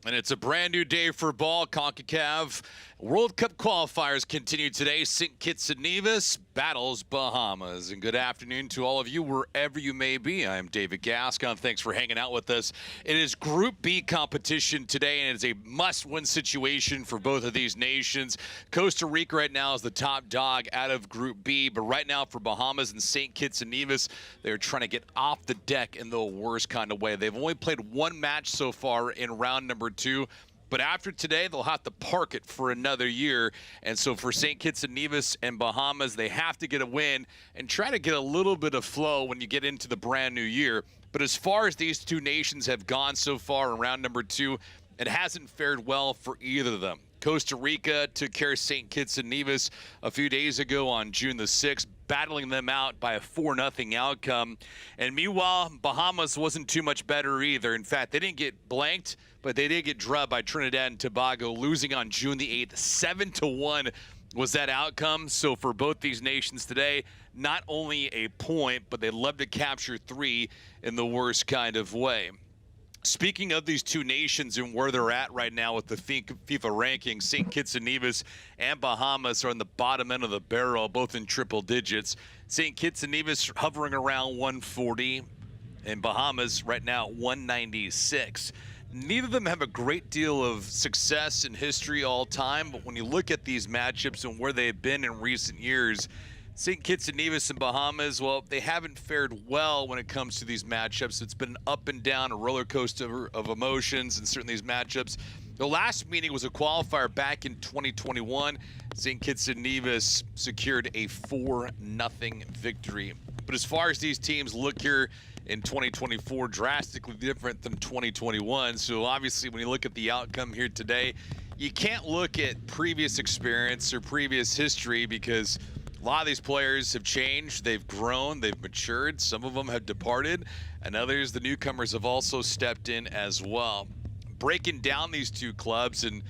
And it's a brand new day for ball. Concacaf World Cup qualifiers continue today. St. Kitts and Nevis battles Bahamas. And good afternoon to all of you wherever you may be. I'm David Gascon. Thanks for hanging out with us. It is Group B competition today, and it's a must-win situation for both of these nations. Costa Rica right now is the top dog out of Group B, but right now for Bahamas and St. Kitts and Nevis, they're trying to get off the deck in the worst kind of way. They've only played one match so far in round number 2. But after today, they'll have to park it for another year. And so for St. Kitts and Nevis and Bahamas, they have to get a win and try to get a little bit of flow when you get into the brand new year. But as far as these two nations have gone so far in round number 2, it hasn't fared well for either of them. Costa Rica took care of St. Kitts and Nevis a few days ago on June the 6th, battling them out by a 4-0 outcome. And meanwhile, Bahamas wasn't too much better either. In fact, they didn't get blanked, but they did get drubbed by Trinidad and Tobago, losing on June the 8th. 7-1 was that outcome. So for both these nations today, not only a point, but they'd love to capture 3 in the worst kind of way. Speaking of these two nations and where they're at right now with the FIFA rankings, St. Kitts and Nevis and Bahamas are on the bottom end of the barrel, both in triple digits. St. Kitts and Nevis hovering around 140, and Bahamas right now 196. Neither of them have a great deal of success in history all time, but when you look at these matchups and where they've been in recent years, St. Kitts and Nevis and Bahamas, well, they haven't fared well when it comes to these matchups. It's been up and down, a roller coaster of emotions, and certainly these matchups. The last meeting was a qualifier back in 2021. St. Kitts and Nevis secured a 4-0 victory. But as far as these teams look here in 2024, drastically different than 2021. So obviously when you look at the outcome here today, you can't look at previous experience or previous history because a lot of these players have changed, they've grown, they've matured. Some of them have departed, and others, the newcomers, have also stepped in as well. Breaking down these two clubs and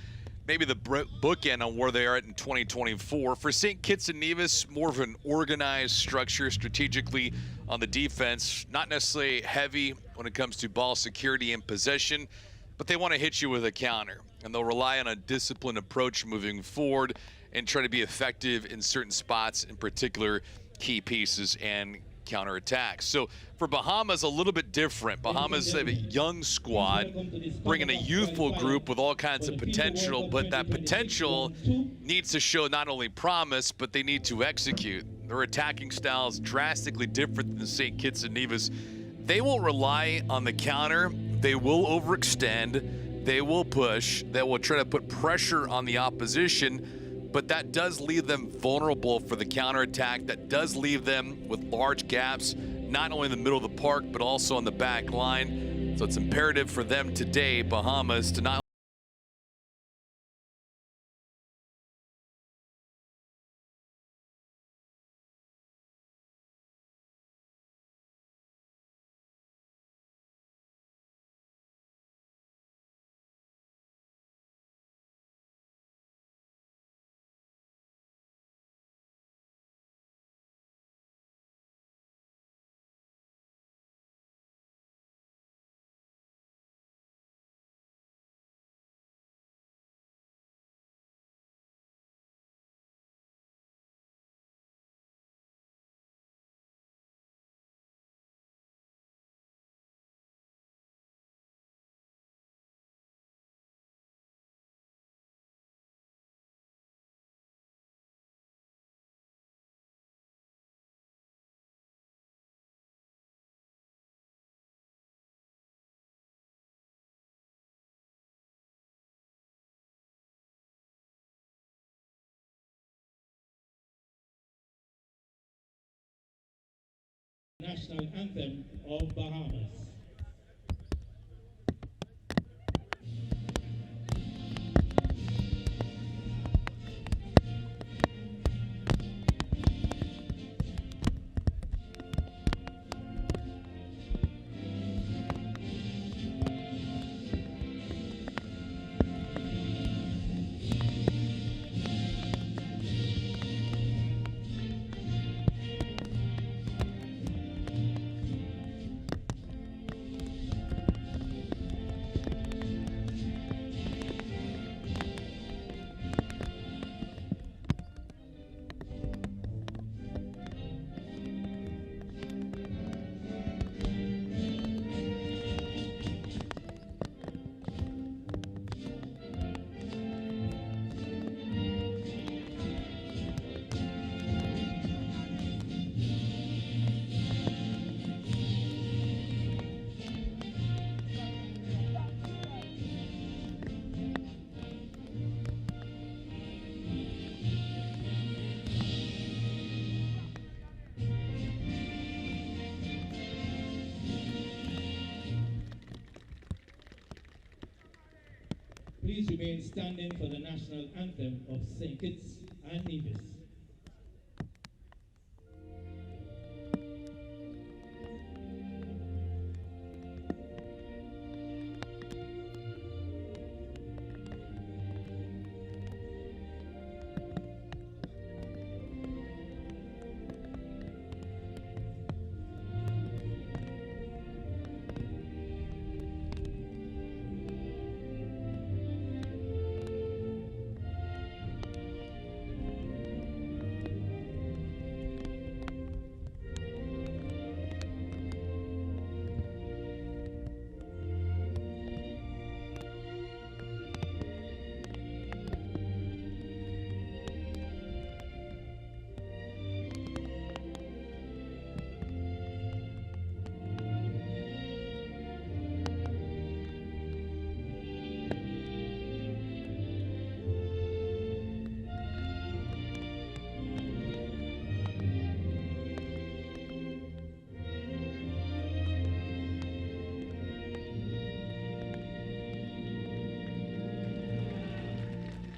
maybe the bookend on where they are at in 2024. For St. Kitts and Nevis, more of an organized structure strategically on the defense, not necessarily heavy when it comes to ball security and possession, but they want to hit you with a counter, and they'll rely on a disciplined approach moving forward and try to be effective in certain spots, in particular key pieces and counterattacks. So for Bahamas, a little bit different. Bahamas have a young squad, bringing a youthful group with all kinds of potential, but that potential needs to show not only promise, but they need to execute. Their attacking style is drastically different than St. Kitts and Nevis. They will rely on the counter. They will overextend. They will push. They will try to put pressure on the opposition, but that does leave them vulnerable for the counterattack. That does leave them with large gaps, not only in the middle of the park, but also on the back line. So it's imperative for them today, Bahamas, to not national anthem of Bahamas. Please remain standing for the national anthem of St. Kitts and Nevis.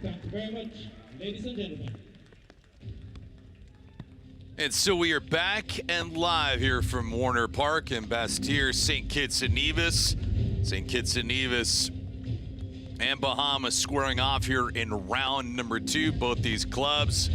Thank you very much, ladies and gentlemen. And so we are back and live here from Warner Park in Bastyr, St. Kitts and Nevis. St. Kitts and Nevis and Bahamas squaring off here in round number 2. Both these clubs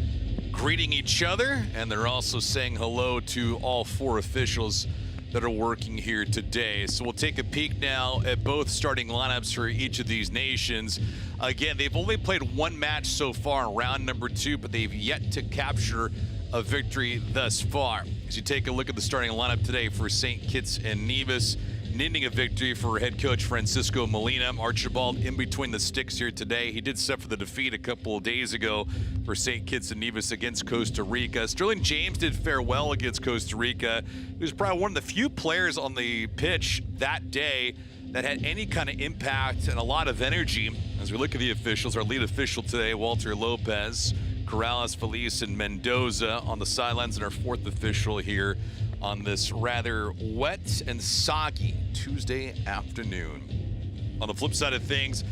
greeting each other, and they're also saying hello to all 4 officials that are working here today. So we'll take a peek now at both starting lineups for each of these nations. Again, they've only played 1 match so far in round number 2, but they've yet to capture a victory thus far. As you take a look at the starting lineup today for St. Kitts and Nevis, needing a victory for head coach Francisco Molina. Archibald in between the sticks here today. He did suffer the defeat a couple of days ago for St. Kitts and Nevis against Costa Rica. Sterling James did fare well against Costa Rica. He was probably one of the few players on the pitch that day that had any kind of impact and a lot of energy. As we look at the officials, our lead official today, Walter Lopez, Corrales, Feliz, and Mendoza on the sidelines, and our 4th official here on this rather wet and soggy Tuesday afternoon. On the flip side of things,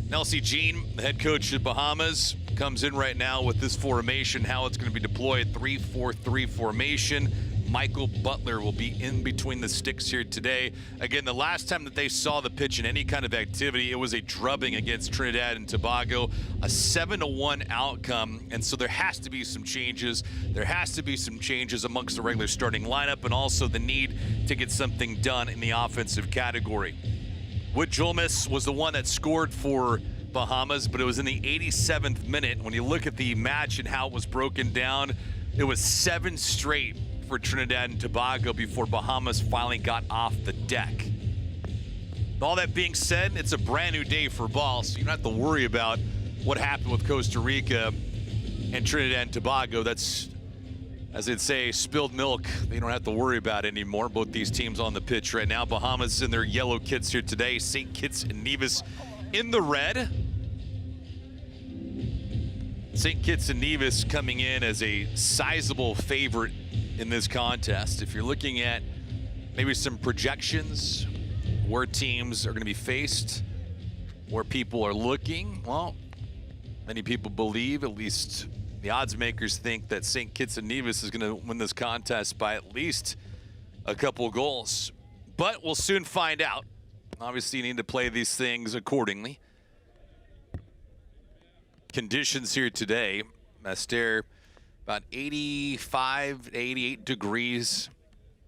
Nelsie Jean, the head coach of Bahamas, comes in right now with this formation, how it's going to be deployed, 3-4-3 formation. Michael Butler will be in between the sticks here today. Again, the last time that they saw the pitch in any kind of activity, it was a drubbing against Trinidad and Tobago, a 7-1 outcome. And so there has to be some changes. There has to be some changes amongst the regular starting lineup, and also the need to get something done in the offensive category. Wood Julmus was the one that scored for Bahamas, but it was in the 87th minute. When you look at the match and how it was broken down, it was 7 straight for Trinidad and Tobago before Bahamas finally got off the deck. All that being said, it's a brand new day for ball, so you don't have to worry about what happened with Costa Rica and Trinidad and Tobago. That's, as they'd say, spilled milk. They don't have to worry about it anymore. Both these teams on the pitch right now. Bahamas in their yellow kits here today. St. Kitts and Nevis in the red. St. Kitts and Nevis coming in as a sizable favorite in this contest. If you're looking at maybe some projections, where teams are going to be faced, where people are looking, well, many people believe, at least the odds makers think, that St. Kitts and Nevis is going to win this contest by at least a couple goals. But we'll soon find out. Obviously, you need to play these things accordingly. Conditions here today, Bastyr, about 85, 88 degrees.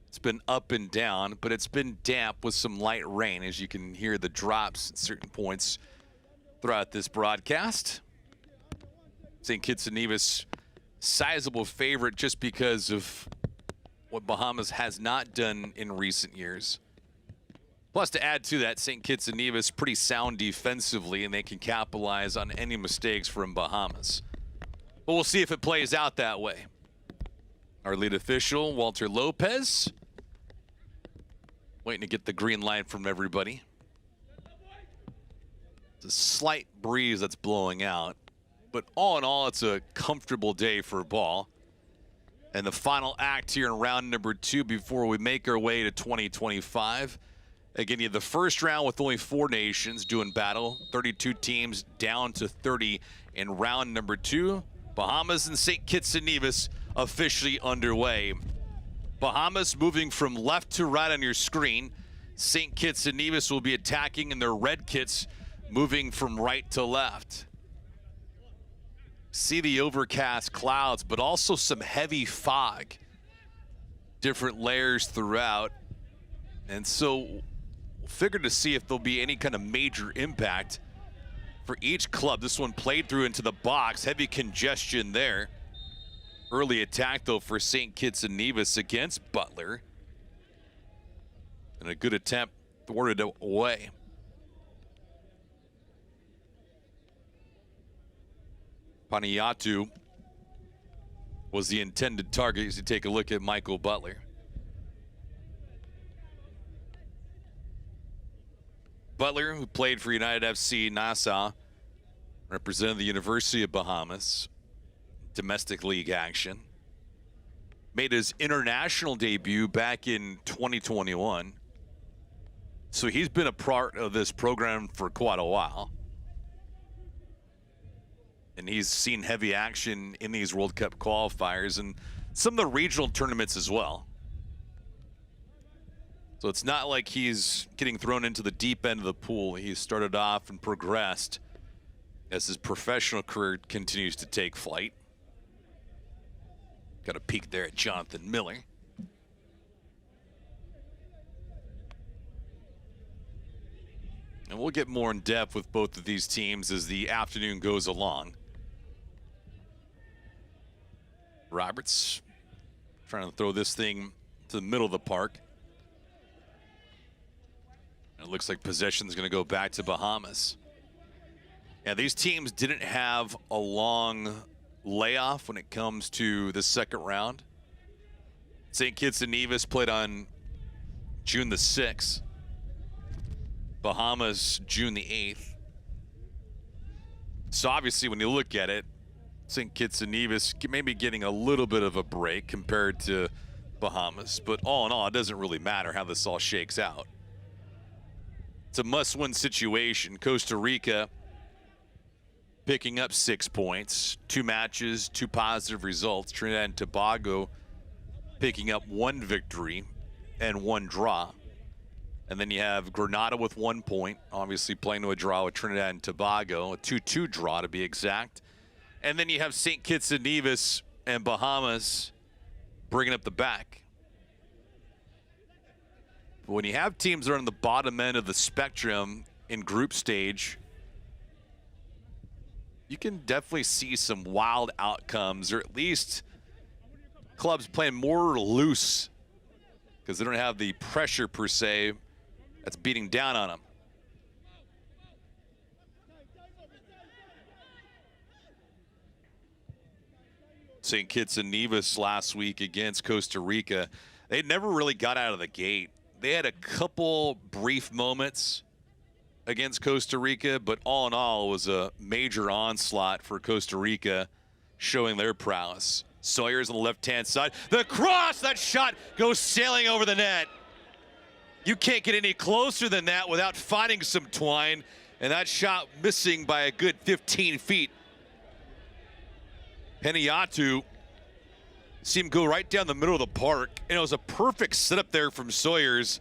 It's been up and down, but it's been damp with some light rain, as you can hear the drops at certain points throughout this broadcast. St. Kitts and Nevis, sizable favorite just because of what Bahamas has not done in recent years. Plus, to add to that, St. Kitts and Nevis pretty sound defensively, and they can capitalize on any mistakes from Bahamas. But we'll see if it plays out that way. Our lead official, Walter Lopez, waiting to get the green light from everybody. It's a slight breeze that's blowing out, but all in all, it's a comfortable day for ball. And the final act here in round number 2 before we make our way to 2025 Again, you have the first round with only 4 nations doing battle. 32 teams down to 30 in round number 2. Bahamas and St. Kitts and Nevis officially underway. Bahamas moving from left to right on your screen. St. Kitts and Nevis will be attacking in their red kits, moving from right to left. See the overcast clouds, but also some heavy fog. Different layers throughout. And so figured to see if there'll be any kind of major impact for each club. This one played through into the box. Heavy congestion there. Early attack, though, for St. Kitts and Nevis against Butler. And a good attempt thwarted away. Paniatu was the intended target as you take a look at Michael Butler. Butler, who played for United FC Nassau, represented the University of Bahamas, domestic league action. Made his international debut back in 2021. So he's been a part of this program for quite a while. And he's seen heavy action in these World Cup qualifiers and some of the regional tournaments as well. So it's not like he's getting thrown into the deep end of the pool. He started off and progressed as his professional career continues to take flight. Got a peek there at Jonathan Miller. And we'll get more in depth with both of these teams as the afternoon goes along. Roberts trying to throw this thing to the middle of the park. It looks like possession's going to go back to Bahamas. Yeah, these teams didn't have a long layoff when it comes to the second round. St. Kitts and Nevis played on June the 6th. Bahamas, June the 8th. So obviously when you look at it, St. Kitts and Nevis maybe getting a little bit of a break compared to Bahamas. But all in all, it doesn't really matter how this all shakes out. It's a must-win situation. Costa Rica picking up 6 points, 2 matches, 2 positive results. Trinidad and Tobago picking up 1 victory and 1 draw. And then you have Grenada with 1 point, obviously playing to a draw with Trinidad and Tobago, a 2-2 draw to be exact. And then you have St. Kitts and Nevis and Bahamas bringing up the back. But when you have teams that are on the bottom end of the spectrum in group stage, you can definitely see some wild outcomes, or at least clubs playing more loose because they don't have the pressure per se that's beating down on them. St. Kitts and Nevis last week against Costa Rica, they never really got out of the gate. They had a couple brief moments against Costa Rica, but all in all, it was a major onslaught for Costa Rica, showing their prowess. Sawyer's on the left-hand side. The cross, that shot goes sailing over the net. You can't get any closer than that without finding some twine, and that shot missing by a good 15 feet. Peniatu see him go right down the middle of the park, and it was a perfect setup there from Sawyers.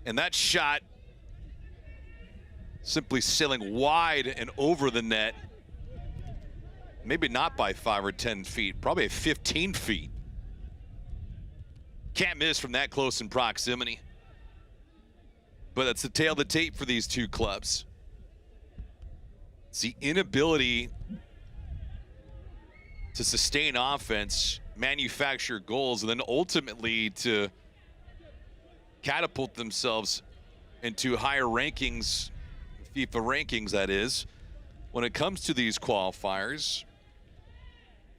And that shot simply sailing wide and over the net. Maybe not by 5 or 10 feet, probably 15 feet. Can't miss from that close in proximity. But that's the tail of the tape for these two clubs. It's the inability to sustain offense, manufacture goals, and then ultimately to catapult themselves into higher rankings, FIFA rankings that is, when it comes to these qualifiers.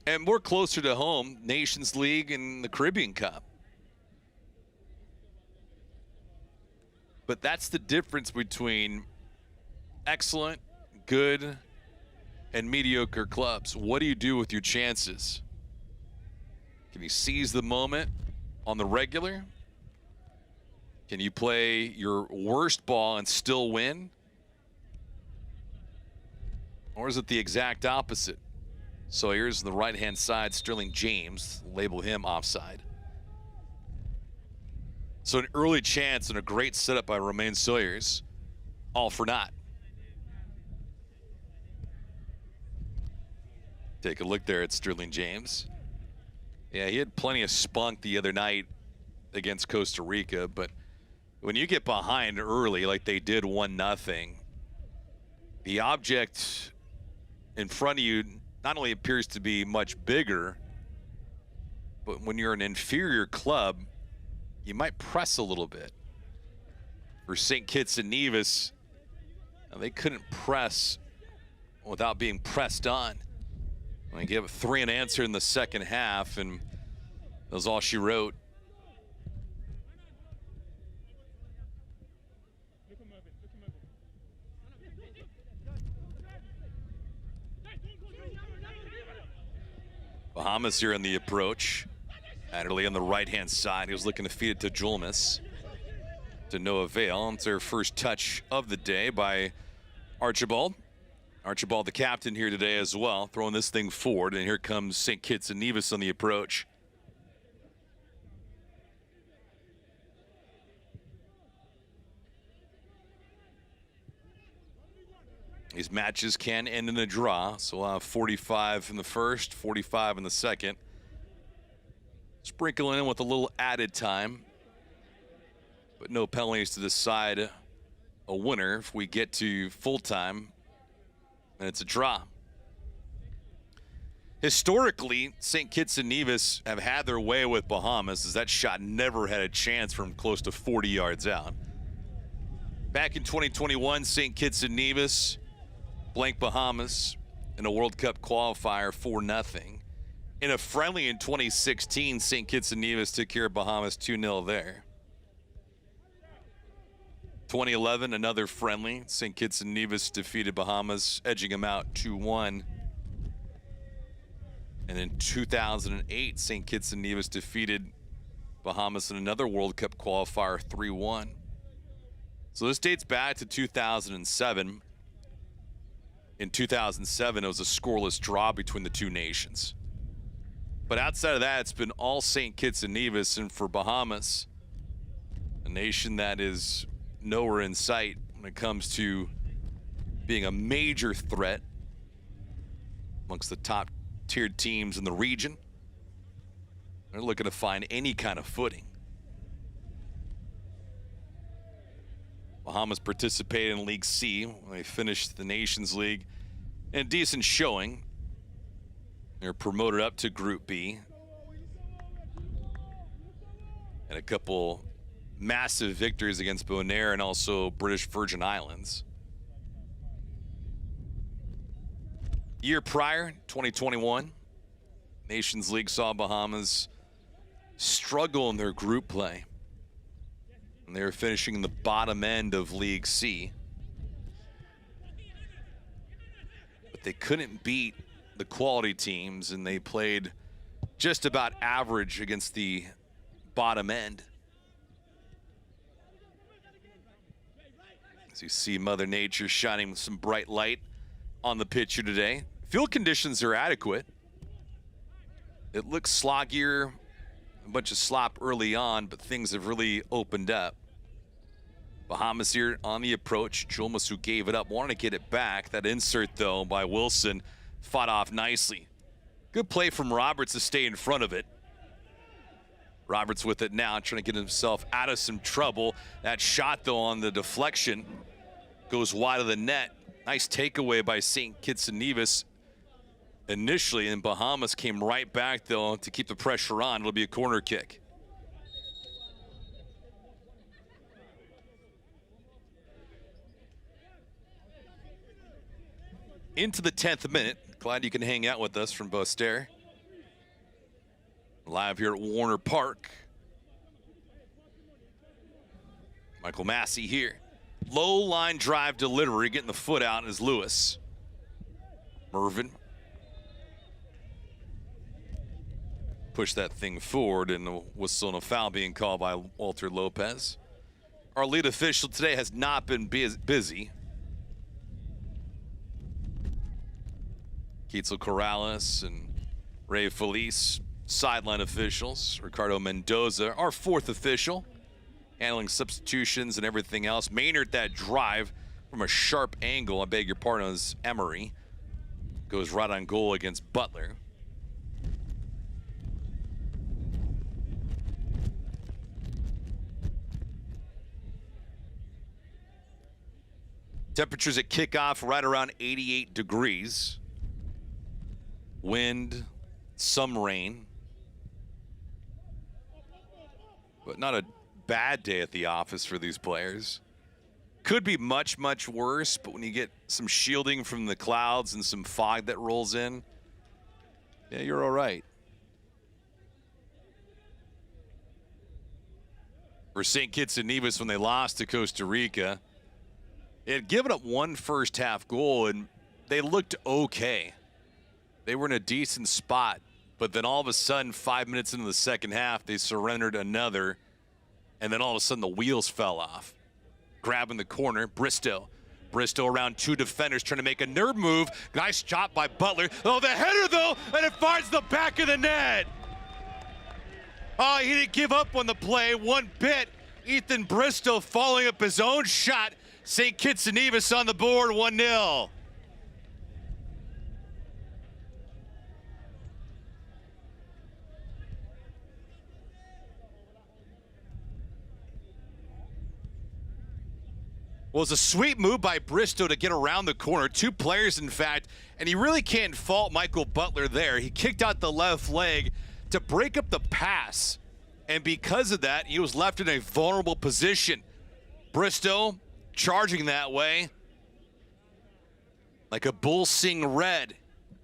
And more closer to home, Nations League and the Caribbean Cup. But that's the difference between excellent, good, and mediocre clubs. What do you do with your chances? Can you seize the moment on the regular? Can you play your worst ball and still win? Or is it the exact opposite? Sawyer's on the right-hand side, Sterling James, label him offside. So an early chance and a great setup by Romain Sawyers, all for naught. Take a look there at Sterling James. Yeah, he had plenty of spunk the other night against Costa Rica, but when you get behind early like they did 1-0, the object in front of you not only appears to be much bigger, but when you're an inferior club, you might press a little bit. For St. Kitts and Nevis, they couldn't press without being pressed on. They gave it 3 and answer in the second half, and that was all she wrote. Bahamas here in the approach. Adderley on the right-hand side. He was looking to feed it to Julmus. To no avail. It's their first touch of the day by Archibald. Archibald, the captain here today as well, throwing this thing forward. And here comes St. Kitts and Nevis on the approach. These matches can end in a draw, so we'll have 45 in the first, 45 in the second. Sprinkling in with a little added time, but no penalties to decide a winner if we get to full time, and it's a draw. Historically, St. Kitts and Nevis have had their way with Bahamas, as that shot never had a chance from close to 40 yards out. Back in 2021, St. Kitts and Nevis blank Bahamas in a World Cup qualifier 4-0. In a friendly in 2016, St. Kitts and Nevis took care of Bahamas 2-0 there. 2011, another friendly. St. Kitts and Nevis defeated Bahamas, edging them out 2-1. And in 2008, St. Kitts and Nevis defeated Bahamas in another World Cup qualifier 3-1. So this dates back to 2007. In 2007, it was a scoreless draw between the two nations. But outside of that, it's been all St. Kitts and Nevis, and for Bahamas, a nation that is nowhere in sight when it comes to being a major threat amongst the top tiered teams in the region. They're looking to find any kind of footing. Bahamas participated in League C when they finished the Nations League in a decent showing. They're promoted up to Group B. And a couple massive victories against Bonaire and also British Virgin Islands. Year prior, 2021, Nations League saw Bahamas struggle in their group play. And they were finishing in the bottom end of League C. But they couldn't beat the quality teams, and they played just about average against the bottom end. As you see Mother Nature shining some bright light on the pitch here today. Field conditions are adequate. It looks sloggier, a bunch of slop early on, but things have really opened up. Bahamas here on the approach. Julmus, who gave it up, wanted to get it back. That insert, though, by Wilson, fought off nicely. Good play from Roberts to stay in front of it. Roberts with it now, trying to get himself out of some trouble. That shot, though, on the deflection goes wide of the net. Nice takeaway by St. Kitts and Nevis initially, and Bahamas came right back, though, to keep the pressure on. It'll be a corner kick. Into the 10th minute. Glad you can hang out with us from Bostair. Live here at Warner Park. Michael Massey here. Low line drive delivery, getting the foot out is Lewis. Mervin. Push that thing forward, and a whistle and a foul being called by Walter Lopez. Our lead official today has not been busy. Quetzal Corrales and Ray Felice, sideline officials. Ricardo Mendoza, our fourth official, handling substitutions and everything else. Maynard, that drive from a sharp angle, I beg your pardon, is Emery. Goes right on goal against Butler. Temperatures at kickoff right around 88 degrees. Wind, some rain. But not a bad day at the office for these players. Could be much, much worse, but when you get some shielding from the clouds and some fog that rolls in, yeah, you're all right. For St. Kitts and Nevis, when they lost to Costa Rica, they had given up one first half goal and they looked okay. They were in a decent spot, but then all of a sudden, 5 minutes into the second half, they surrendered another, and then all of a sudden the wheels fell off. Grabbing the corner, Bristow. Bristow around two defenders trying to make a nerve move. Nice shot by Butler. Oh, the header though, and it finds the back of the net. Oh, he didn't give up on the play one bit. Ethan Bristow following up his own shot. St. Kitts and Nevis on the board, 1-0. Well, it was a sweet move by Bristow to get around the corner. Two players, in fact, and you really can't fault Michael Butler there. He kicked out the left leg to break up the pass, and because of that, he was left in a vulnerable position. Bristow charging that way like a bull seeing red.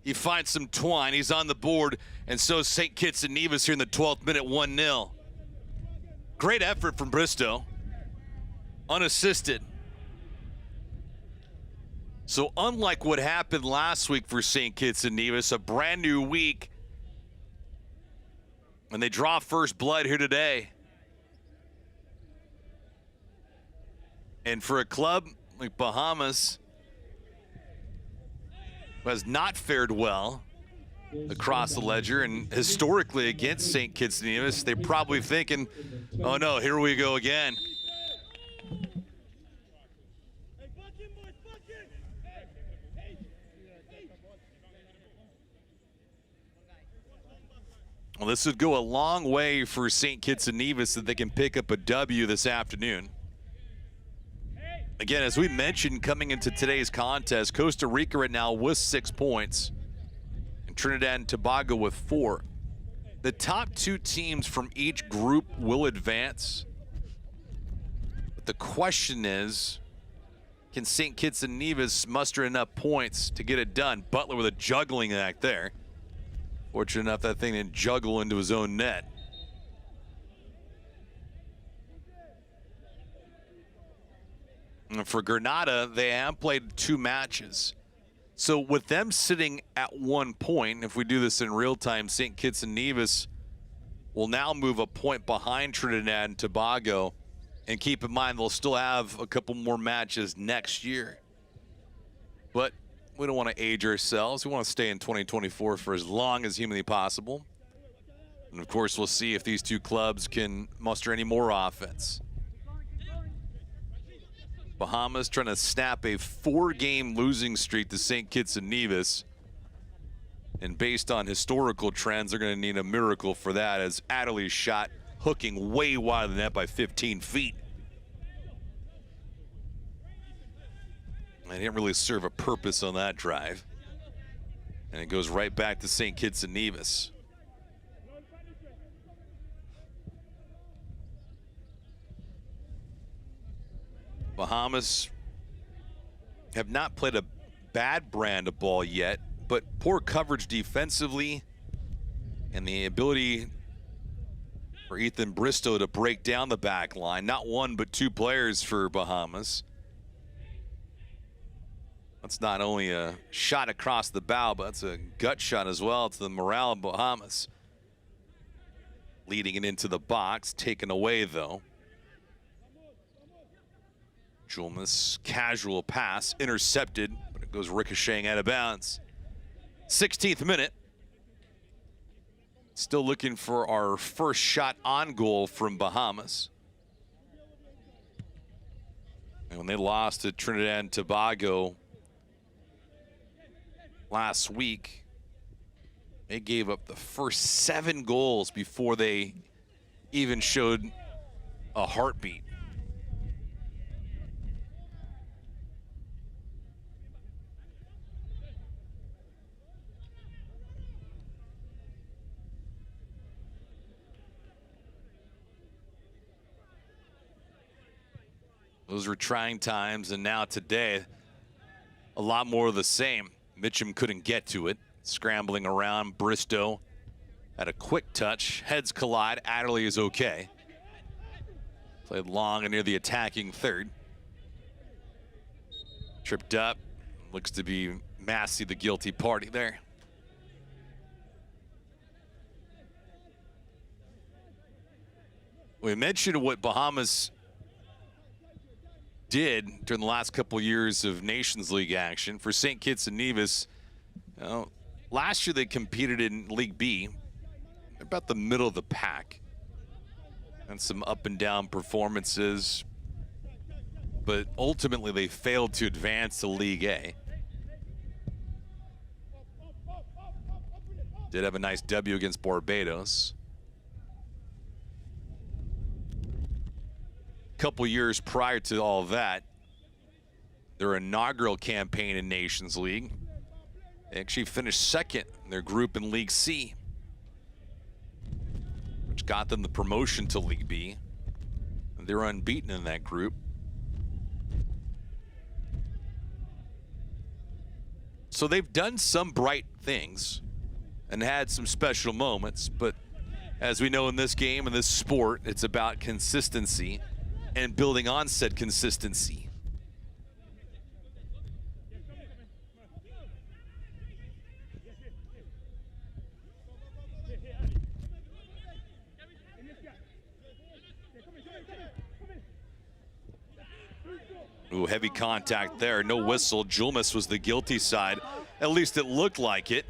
He finds some twine. He's on the board, and so is St. Kitts and Nevis here in the 12th minute, 1-0. Great effort from Bristow, unassisted. So unlike what happened last week for St. Kitts and Nevis, a brand new week, and they draw first blood here today. And for a club like Bahamas, who has not fared well across the ledger and historically against St. Kitts and Nevis, they're probably thinking, oh no, here we go again. Well, this would go a long way for St. Kitts and Nevis that they can pick up a W this afternoon. Again, as we mentioned coming into today's contest, Costa Rica right now with 6 points and Trinidad and Tobago with 4. The top two teams from each group will advance. But the question is, can St. Kitts and Nevis muster enough points to get it done? Butler with a juggling act there. Fortunate enough that thing didn't juggle into his own net. And for Grenada, they have played 2 matches. So with them sitting at 1 point, if we do this in real time, St. Kitts and Nevis will now move a point behind Trinidad and Tobago. And keep in mind, they'll still have a couple more matches next year. But we don't want to age ourselves. We want to stay in 2024 for as long as humanly possible. And of course, we'll see if these two clubs can muster any more offense. Bahamas trying to snap a 4-game losing streak to St. Kitts and Nevis. And based on historical trends, they're going to need a miracle for that, as Adderley's shot hooking way wide of the net by 15 feet. They didn't really serve a purpose on that drive. And it goes right back to St. Kitts and Nevis. Bahamas have not played a bad brand of ball yet, but poor coverage defensively and the ability for Ethan Bristow to break down the back line. Not one, but 2 players for Bahamas. That's not only a shot across the bow, but it's a gut shot as well to the morale of Bahamas. Leading it into the box, taken away though. Julmus, casual pass, intercepted, but it goes ricocheting out of bounds. 16th minute. Still looking for our first shot on goal from Bahamas. And when they lost to Trinidad and Tobago last week, they gave up the first 7 goals before they even showed a heartbeat. Those were trying times, and now today, a lot more of the same. Mitchum couldn't get to it. Scrambling around, Bristow had a quick touch. Heads collide, Adderley is okay. Played long and near the attacking third. Tripped up, looks to be Massey the guilty party there. We mentioned what Bahamas did during the last couple years of Nations League action. For St. Kitts and Nevis, you know, last year they competed in League B. They're about the middle of the pack. And some up and down performances, but ultimately they failed to advance to League A. Did have a nice W against Barbados. Couple years prior to all that, their inaugural campaign in Nations League, they actually finished second in their group in League C, which got them the promotion to League B. They're unbeaten in that group. So they've done some bright things and had some special moments, but as we know in this game, in this sport, it's about consistency and building on said consistency. Ooh, heavy contact there, no whistle. Julmus was the guilty side. At least it looked like it,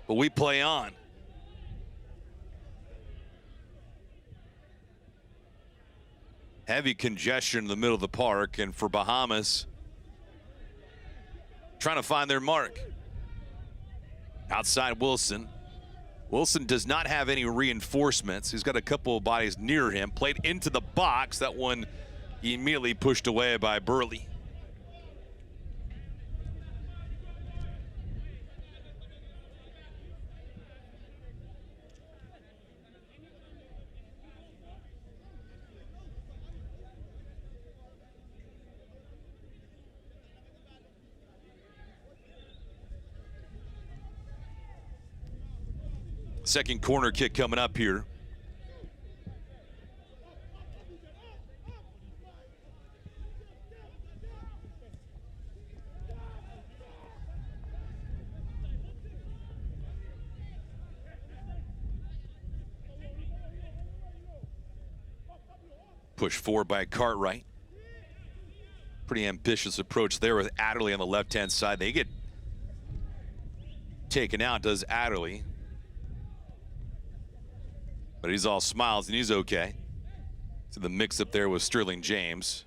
but we play on. Heavy congestion in the middle of the park, and for Bahamas, trying to find their mark. Outside Wilson. Wilson does not have any reinforcements. He's got a couple of bodies near him. Played into the box. That one immediately pushed away by Burley. Second corner kick coming up here. Push forward by Cartwright. Pretty ambitious approach there with Adderley on the left-hand side. They get taken out, does Adderley. But he's all smiles and he's okay. So the mix up there with Sterling James.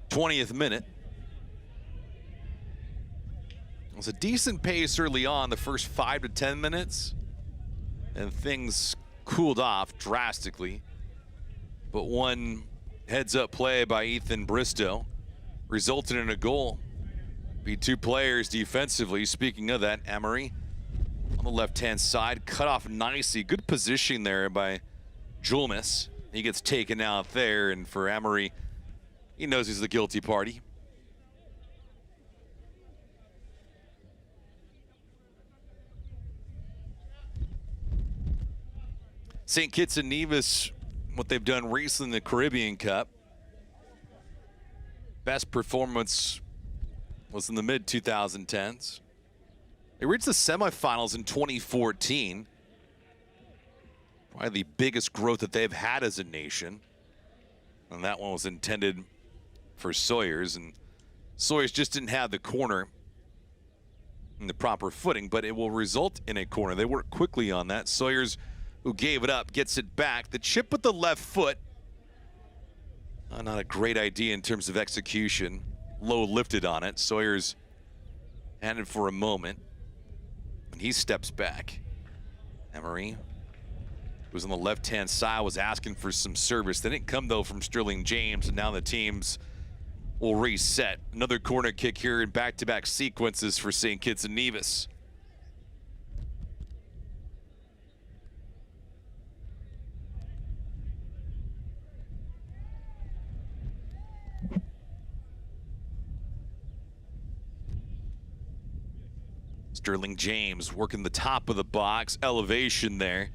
'20th minute. It was a decent pace early on, the first 5 to 10 minutes. And things cooled off drastically. But one heads-up play by Ethan Bristow resulted in a goal. Be 2 players defensively. Speaking of that, Emery on the left-hand side, cut off nicely. Good positioning there by Julmus. He gets taken out there, and for Emery, he knows he's the guilty party. St. Kitts and Nevis, what they've done recently in the Caribbean Cup, best performance was in the mid-2010s. They reached the semifinals in 2014. Probably the biggest growth that they've had as a nation. And that one was intended for Sawyers. And Sawyers just didn't have the corner in the proper footing, but it will result in a corner. They work quickly on that. Sawyers, who gave it up, gets it back. The chip with the left foot. Not a great idea in terms of execution. Low lifted on it. Sawyers had it for a moment. And he steps back. Emery, who was on the left-hand side, was asking for some service. They didn't come, though, from Sterling James, and now the teams will reset. Another corner kick here in back-to-back sequences for St. Kitts and Nevis. Sterling James working the top of the box, elevation there.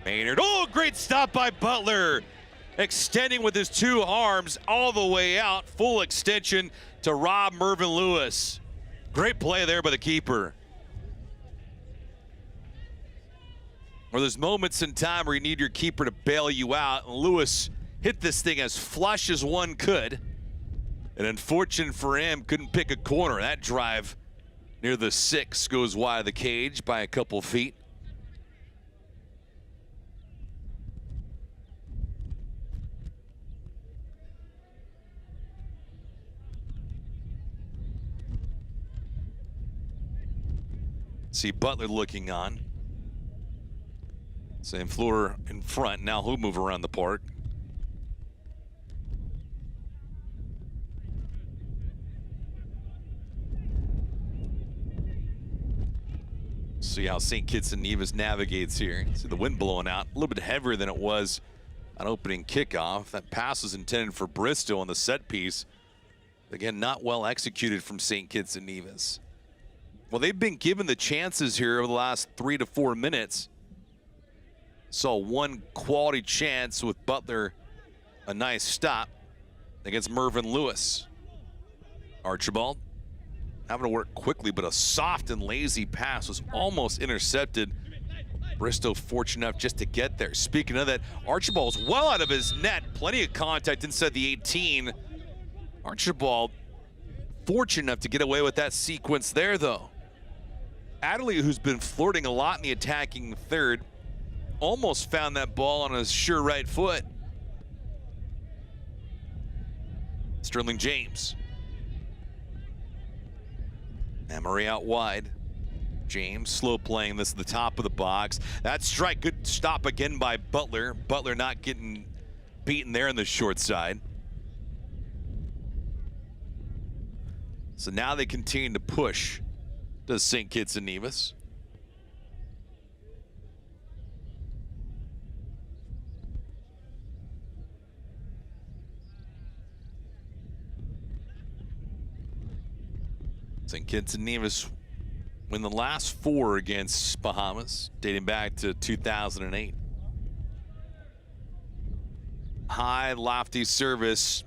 Maynard, oh, great stop by Butler. Extending with his two arms all the way out, full extension to rob Mervyn Lewis. Great play there by the keeper. Or there's moments in time where you need your keeper to bail you out, and Lewis hit this thing as flush as one could. And unfortunate for him, couldn't pick a corner. That drive near the 6 goes wide of the cage by a couple feet. See Butler looking on. Same floor in front. Now he'll move around the park. See how St. Kitts and Nevis navigates here. See the wind blowing out, a little bit heavier than it was on opening kickoff. That pass was intended for Bristow on the set piece. Again, not well executed from St. Kitts and Nevis. Well, they've been given the chances here over the last 3 to 4 minutes. Saw one quality chance with Butler, a nice stop against Mervyn Lewis. Archibald having to work quickly, but a soft and lazy pass was almost intercepted. Bristow fortunate enough just to get there. Speaking of that, Archibald's well out of his net. Plenty of contact inside the 18. Archibald fortunate enough to get away with that sequence there, though. Adderley, who's been flirting a lot in the attacking third, almost found that ball on his sure right foot. Sterling James. Emery out wide. James slow playing this at the top of the box. That strike, good stop again by Butler. Butler not getting beaten there on the short side. So now they continue to push, does St. Kitts and Nevis. St. Kitts and Nevis win the last 4 against Bahamas, dating back to 2008. High, lofty service,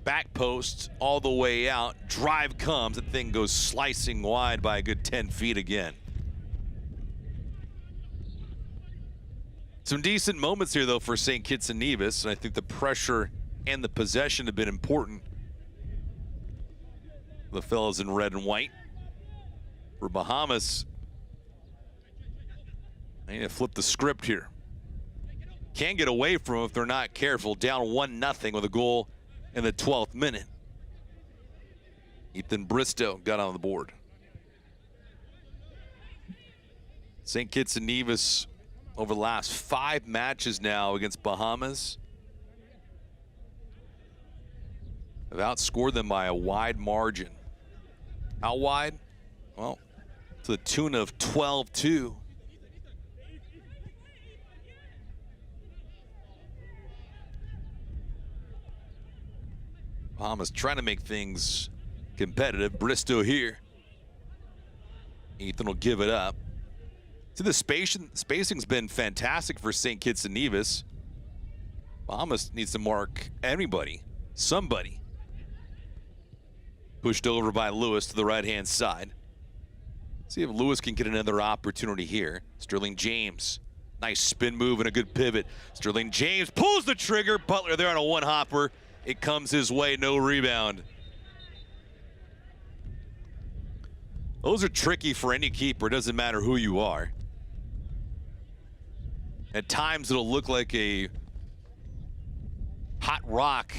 back post all the way out. Drive comes, the thing goes slicing wide by a good 10 feet again. Some decent moments here, though, for St. Kitts and Nevis, and I think the pressure and the possession have been important. The fellas in red and white. For Bahamas, they need to flip the script here. Can't get away from them if they're not careful. Down 1-0 with a goal in the 12th minute. Ethan Bristow got on the board. St. Kitts and Nevis over the last 5 matches now against Bahamas have outscored them by a wide margin. How wide? Well, to the tune of 12-2. Bahamas trying to make things competitive. Bristow here. Ethan will give it up. See, the spacing's been fantastic for St. Kitts and Nevis. Bahamas needs to mark anybody, somebody. Pushed over by Lewis to the right-hand side. See if Lewis can get another opportunity here. Sterling James. Nice spin move and a good pivot. Sterling James pulls the trigger. Butler there on a one-hopper. It comes his way, no rebound. Those are tricky for any keeper. It doesn't matter who you are. At times it'll look like a hot rock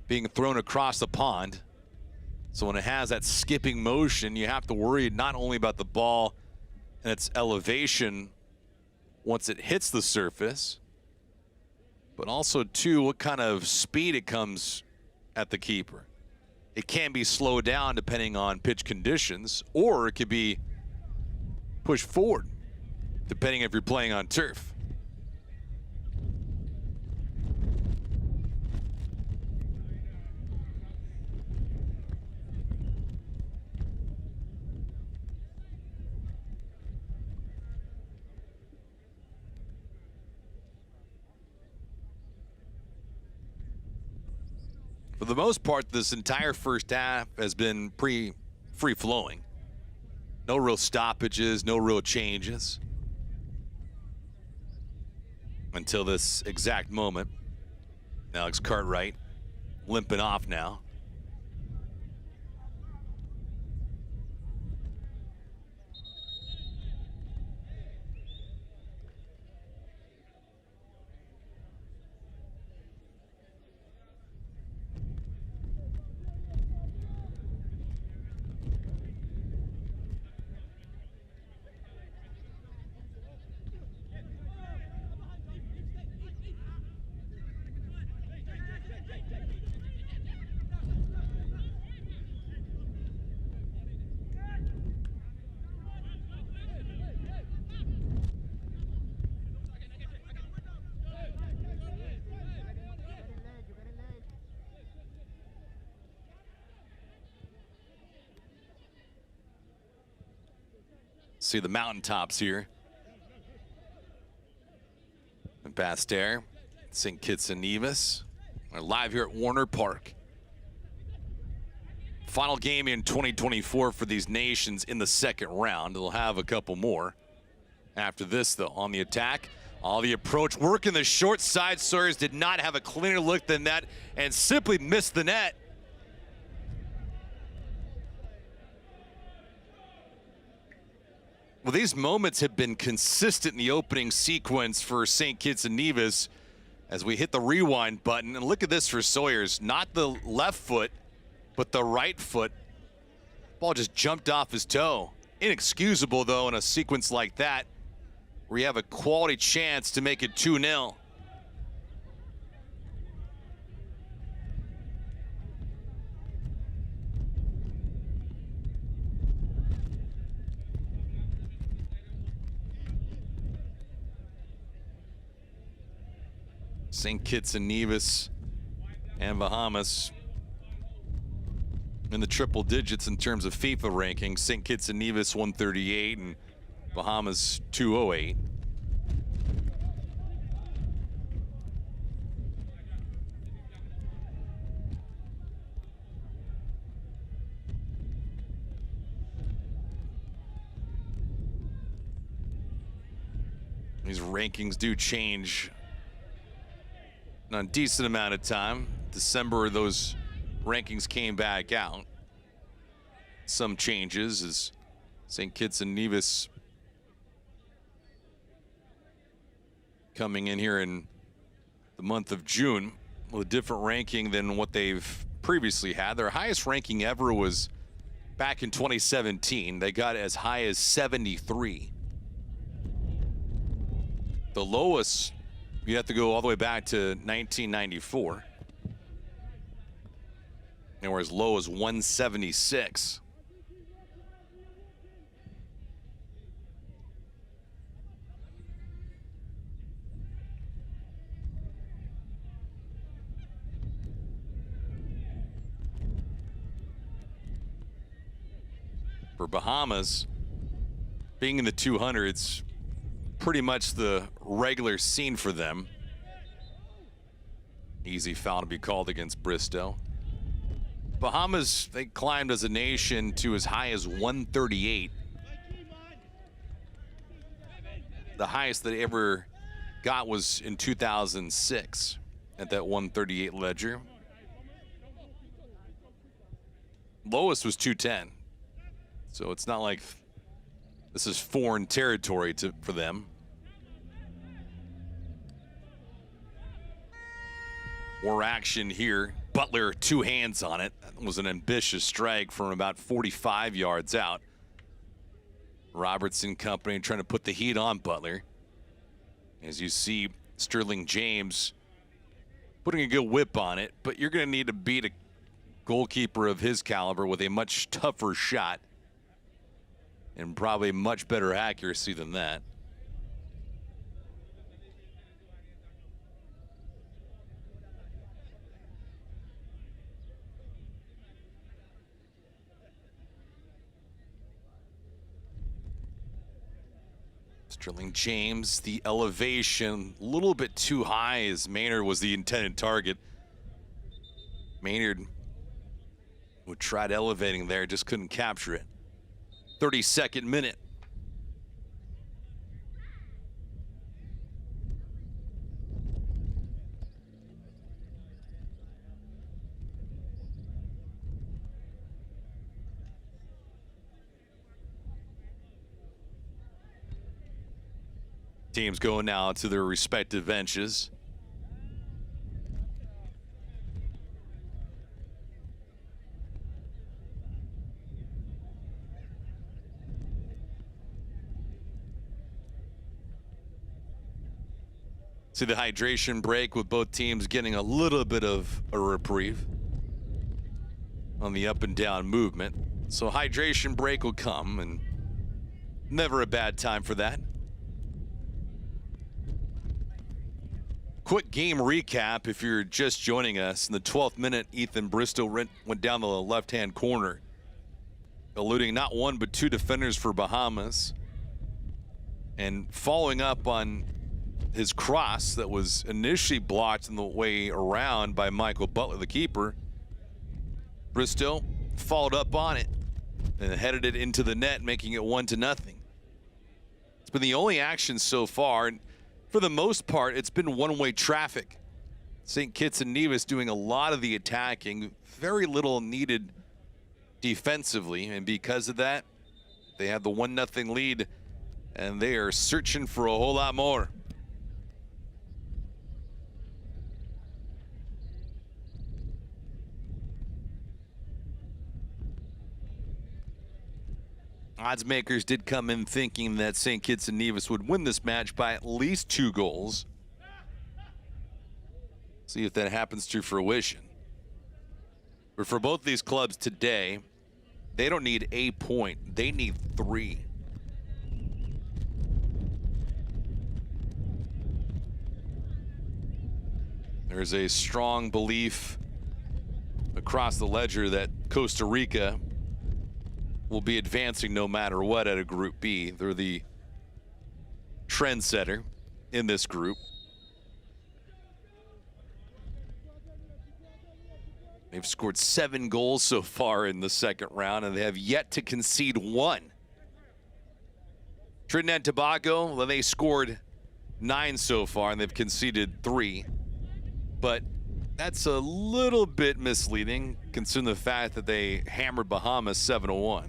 being thrown across the pond. So when it has that skipping motion, you have to worry not only about the ball and its elevation once it hits the surface, but also too what kind of speed it comes at the keeper. It can be slowed down depending on pitch conditions, or it could be pushed forward depending if you're playing on turf. For the most part, this entire first half has been pretty free-flowing. No real stoppages, no real changes. Until this exact moment. Alex Cartwright limping off now. See the mountaintops here. And Basse-Terre, St. Kitts and Nevis. We're live here at Warner Park. Final game in 2024 for these nations in the second round. They'll have a couple more after this, though. On the attack, all the approach work in the short side. Sawyers did not have a cleaner look than that and simply missed the net. Well, these moments have been consistent in the opening sequence for St. Kitts and Nevis as we hit the rewind button. And look at this for Sawyers. Not the left foot, but the right foot. Ball just jumped off his toe. Inexcusable, though, in a sequence like that, where you have a quality chance to make it 2-0. St. Kitts and Nevis and Bahamas in the triple digits in terms of FIFA rankings. St. Kitts and Nevis 138 and Bahamas 208. These rankings do change in a decent amount of time. December, those rankings came back out. Some changes as St. Kitts and Nevis coming in here in the month of June with a different ranking than what they've previously had. Their highest ranking ever was back in 2017. They got as high as 73. The lowest, you have to go all the way back to 1994. And we're as low as 176. For Bahamas, being in the 200s, pretty much the regular scene for them. Easy foul to be called against Bristow. Bahamas, they climbed as a nation to as high as 138. The highest they ever got was in 2006 at that 138 ledger. Lowest was 210. So it's not like this is foreign territory for them. More action here. Butler, 2 hands on it. That was an ambitious strike from about 45 yards out. Robertson company trying to put the heat on Butler. As you see, Sterling James putting a good whip on it, but you're going to need to beat a goalkeeper of his caliber with a much tougher shot and probably much better accuracy than that. Sterling James, the elevation a little bit too high as Maynard was the intended target. Maynard who tried elevating there, just couldn't capture it. 32nd minute. Teams going now to their respective benches. See the hydration break with both teams getting a little bit of a reprieve on the up and down movement. So hydration break will come, and never a bad time for that. Quick game recap if you're just joining us. In the 12th minute, Ethan Bristow went down the left-hand corner, eluding not one but 2 defenders for Bahamas. And following up on his cross that was initially blocked on the way around by Michael Butler, the keeper, Bristow followed up on it and headed it into the net, making it 1-0. It's been the only action so far, and for the most part, it's been one-way traffic. St. Kitts and Nevis doing a lot of the attacking, very little needed defensively, and because of that, they have the 1-0 lead, and they are searching for a whole lot more. Odds makers did come in thinking that St. Kitts and Nevis would win this match by at least 2 goals. See if that happens to fruition. But for both these clubs today, they don't need a point, they need 3. There's a strong belief across the ledger that Costa Rica will be advancing no matter what at a Group B. They're the trendsetter in this group. They've scored 7 goals so far in the second round, and they have yet to concede 1. Trinidad and Tobago, well, they scored 9 so far, and they've conceded 3. But that's a little bit misleading, considering the fact that they hammered Bahamas 7-1.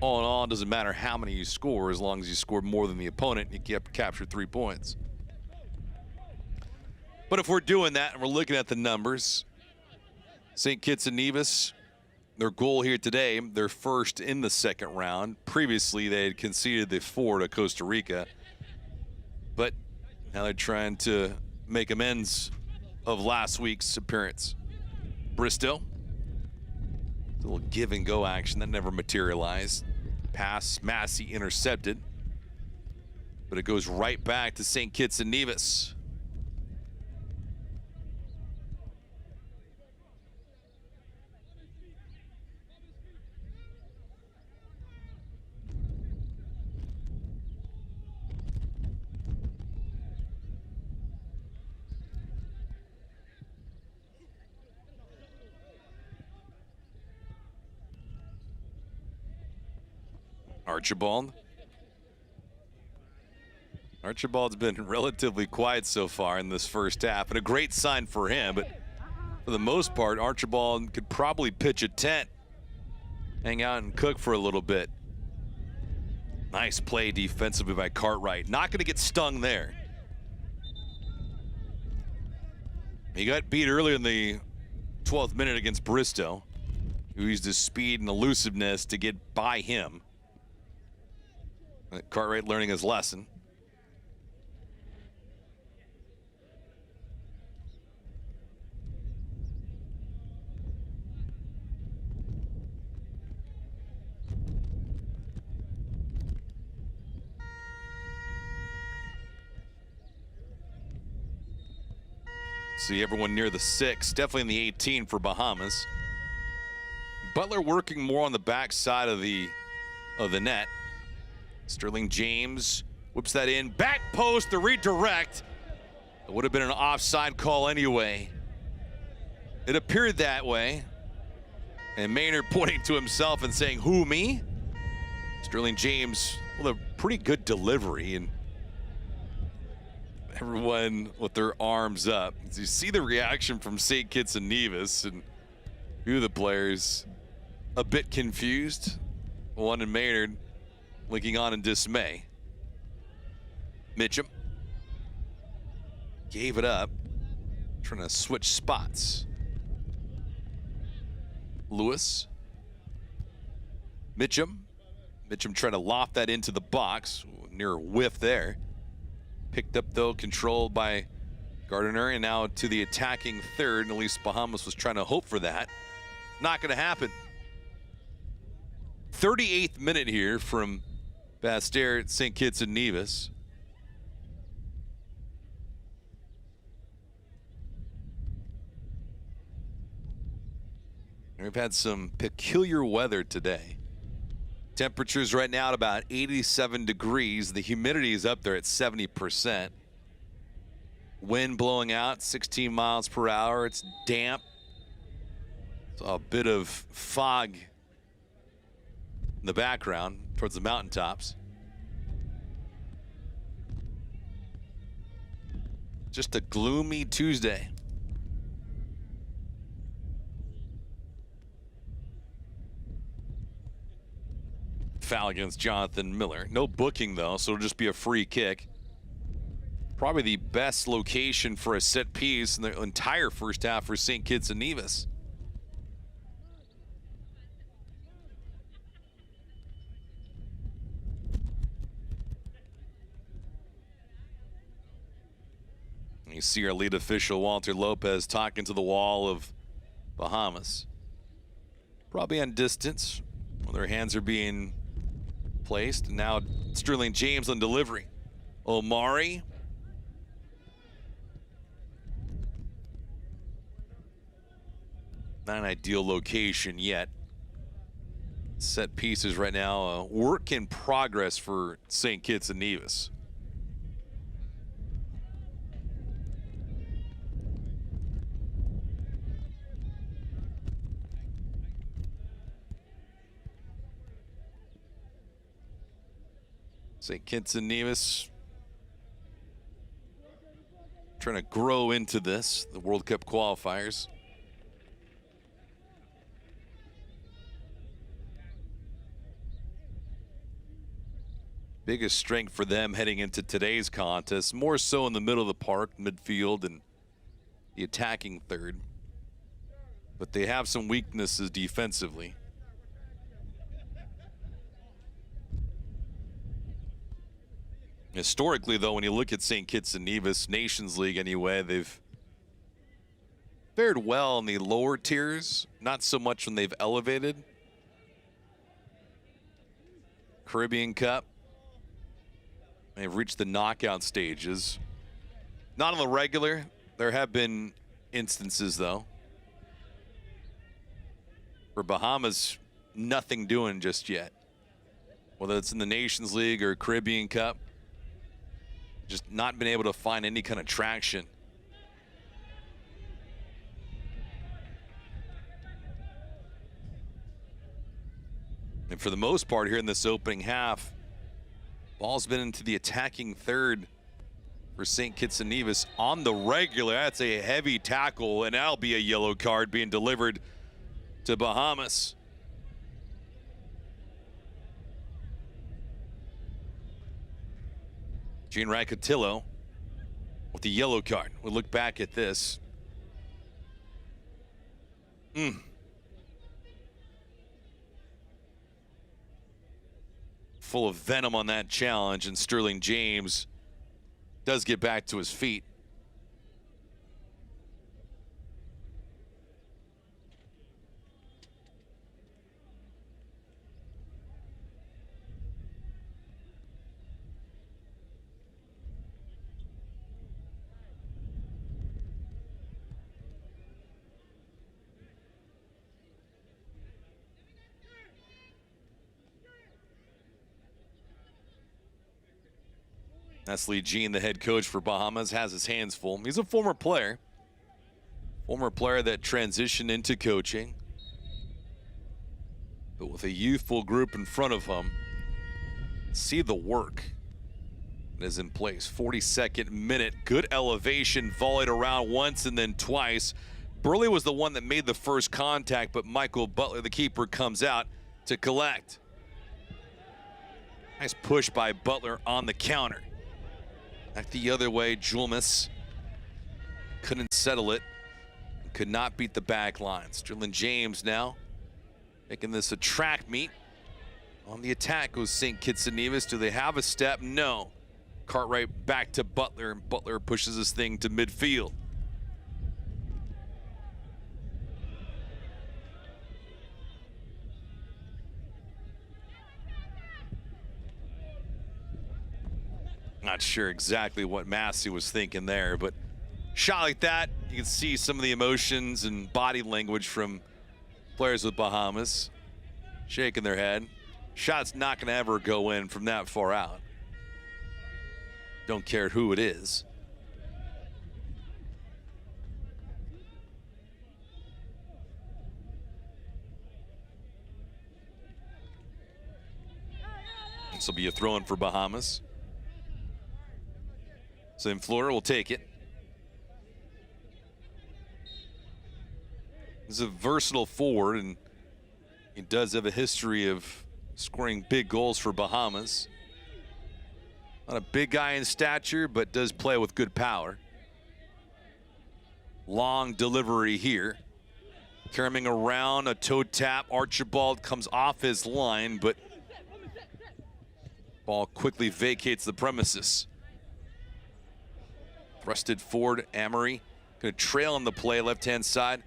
All in all, it doesn't matter how many you score, as long as you score more than the opponent, you get capture 3 points. But if we're doing that and we're looking at the numbers, St. Kitts and Nevis, their goal here today, they're first in the second round. Previously, they had conceded the 4 to Costa Rica, but now they're trying to make amends of last week's appearance. Bristow. A little give and go action that never materialized. Pass, Massey intercepted, but it goes right back to St. Kitts and Nevis. Archibald. Archibald's been relatively quiet so far in this first half, and a great sign for him. But for the most part, Archibald could probably pitch a tent, hang out and cook for a little bit. Nice play defensively by Cartwright. Not going to get stung there. He got beat earlier in the 12th minute against Bristow, who used his speed and elusiveness to get by him. Cartwright learning his lesson. See everyone near the 6, definitely in the 18 for Bahamas. Butler working more on the back side of the net. Sterling James whips that in, back post, the redirect. It would have been an offside call anyway. It appeared that way. And Maynard pointing to himself and saying, "Who, me?" Sterling James with a pretty good delivery, and everyone with their arms up. You see the reaction from St. Kitts and Nevis, and a few of the players a bit confused. One in Maynard looking on in dismay. Mitchum gave it up, trying to switch spots. Lewis. Mitchum trying to loft that into the box. Near a whiff there. Picked up though, controlled by Gardiner, and now to the attacking third. At least Bahamas was trying to hope for that. Not going to happen. 38th minute here from Bastaire at St. Kitts and Nevis. We've had some peculiar weather today. Temperatures right now at about 87 degrees. The humidity is up there at 70%. Wind blowing out 16 miles per hour. It's damp. Saw a bit of fog in the background towards the mountaintops. Just a gloomy Tuesday. Foul against Jonathan Miller. No booking though, so it'll just be a free kick. Probably the best location for a set piece in the entire first half for St. Kitts and Nevis. You see our lead official Walter Lopez talking to the wall of Bahamas. Probably on distance when their hands are being placed. And now Sterling James on delivery. Omari. Not an ideal location yet. Set pieces right now, a work in progress for St. Kitts and Nevis. St. Kitts and Nevis trying to grow into this, the World Cup qualifiers. Biggest strength for them heading into today's contest, more so in the middle of the park, midfield, and the attacking third. But they have some weaknesses defensively. Historically, though, when you look at St. Kitts and Nevis, Nations League anyway, they've fared well in the lower tiers, not so much when they've elevated. Caribbean Cup, they've reached the knockout stages. Not on the regular. There have been instances, though. For Bahamas, nothing doing just yet. Whether it's in the Nations League or Caribbean Cup. Just not been able to find any kind of traction. And for the most part here in this opening half, ball's been into the attacking third for St. Kitts and Nevis on the regular. That's a heavy tackle, and that'll be a yellow card being delivered to Bahamas. Gene Racotillo with the yellow card. We'll look back at this. Full of venom on that challenge, and Sterling James does get back to his feet. That's Lee Jean, the head coach for Bahamas, has his hands full. He's a former player that transitioned into coaching. But with a youthful group in front of him, see the work that is in place. 42nd minute, good elevation, volleyed around once and then twice. Burley was the one that made the first contact, but Michael Butler, the keeper, comes out to collect. Nice push by Butler on the counter. Back the other way, Julmus couldn't settle it, could not beat the back line. Sterling James now making this a track meet. On the attack goes St. Kitts and Nevis. Do they have a step? No. Cartwright back to Butler, and Butler pushes this thing to midfield. Not sure exactly what Massey was thinking there, but shot like that, you can see some of the emotions and body language from players with Bahamas, shaking their head. Shot's not going to ever go in from that far out. Don't care who it is. This will be a throw-in for Bahamas. So Flora will take it. He's a versatile forward, and he does have a history of scoring big goals for Bahamas. Not a big guy in stature, but does play with good power. Long delivery here. Carrying around, a toe tap. Archibald comes off his line, but ball quickly vacates the premises. Thrusted forward, Amory gonna trail on the play, left-hand side.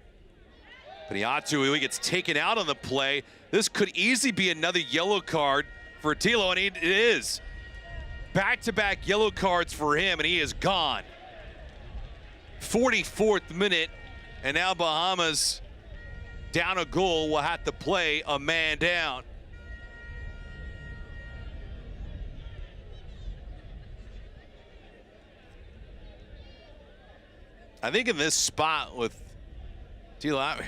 Paniatu, he gets taken out on the play. This could easily be another yellow card for Tilo, and it is. Back-to-back yellow cards for him, and he is gone. 44th minute, and now Bahamas down a goal will have to play a man down. I think in this spot with Tilo,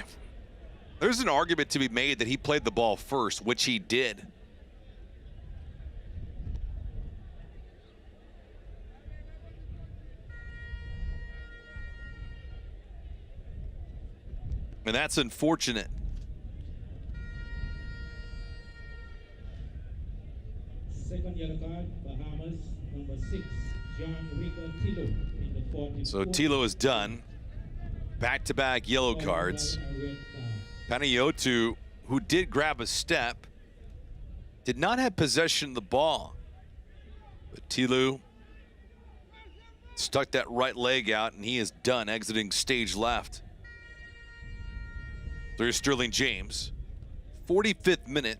there's an argument to be made that he played the ball first, which he did. And that's unfortunate. Second yellow card, Bahamas, number 6, John Rico Tilo, in the 44th. So Tilo is done. Back-to-back yellow cards. Panayotu, who did grab a step, did not have possession of the ball. But Tilo stuck that right leg out, and he is done, exiting stage left. There's Sterling James. 45th minute.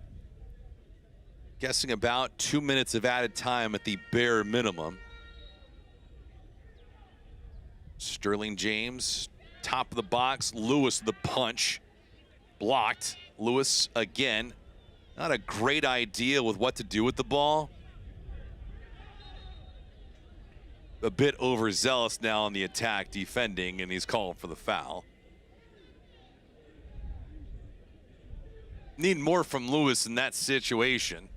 Guessing about 2 minutes of added time at the bare minimum. Sterling James, top of the box. Lewis, the punch. Blocked. Lewis again. Not a great idea with what to do with the ball. A bit overzealous now on the attack, defending, and he's calling for the foul. Need more from Lewis in that situation.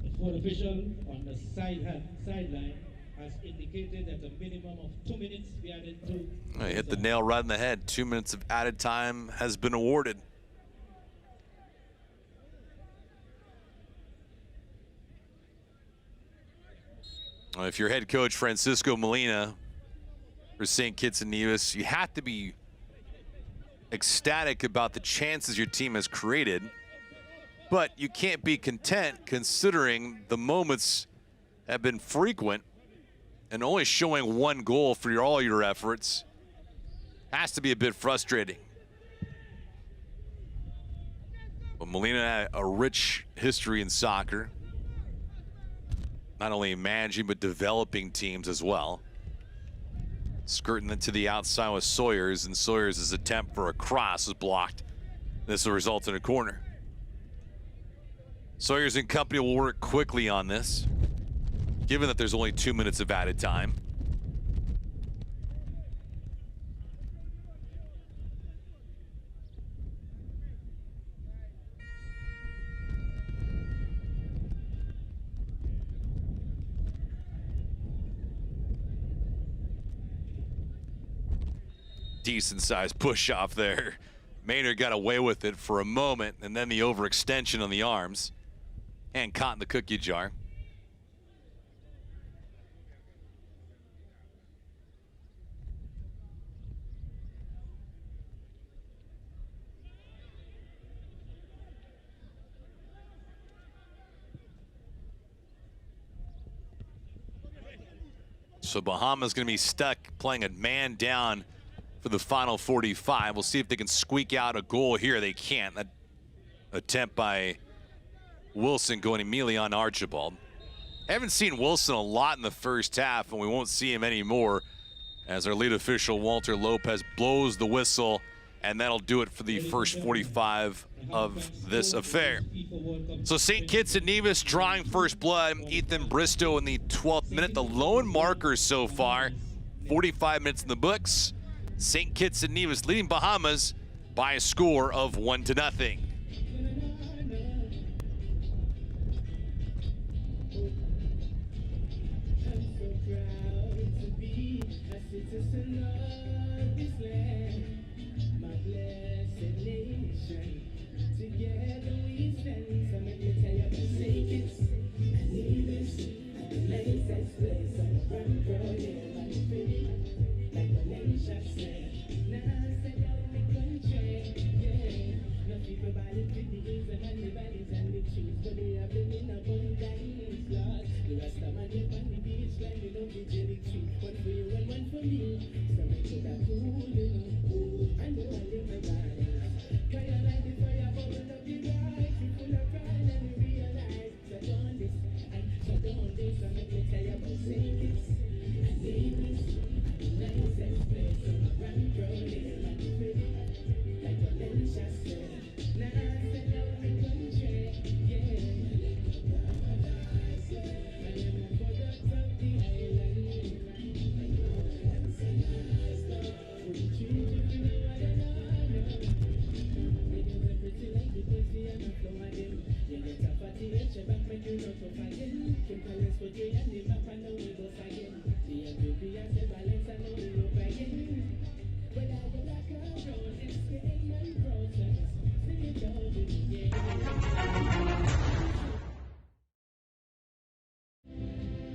The fourth official on the sideline has indicated that a minimum of 2 minutes be added to. I hit the nail right in the head. 2 minutes of added time has been awarded. If you're head coach Francisco Molina for St. Kitts and Nevis, you have to be ecstatic about the chances your team has created, but you can't be content considering the moments have been frequent, and only showing one goal for all your efforts has to be a bit frustrating. But Molina had a rich history in soccer, not only managing but developing teams as well. Skirting into the outside with Sawyers, and Sawyers' attempt for a cross is blocked. This will result in a corner. Sawyers and company will work quickly on this, given that there's only 2 minutes of added time. Decent sized push off there. Maynard got away with it for a moment, and then the overextension on the arms and caught in the cookie jar. So Bahamas going to be stuck playing a man down for the final 45. We'll see if they can squeak out a goal here. They can't. That attempt by Wilson going immediately on Archibald. Haven't seen Wilson a lot in the first half, and we won't see him anymore as our lead official, Walter Lopez, blows the whistle, and that'll do it for the first 45 of this affair. So St. Kitts and Nevis drawing first blood. Ethan Bristow in the 12th minute, the lone marker so far. 45 minutes in the books. St. Kitts and Nevis leading Bahamas by a score of 1-0.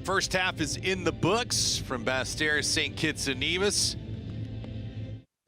First half is in the books from Basse-Terre, St. Kitts and Nevis.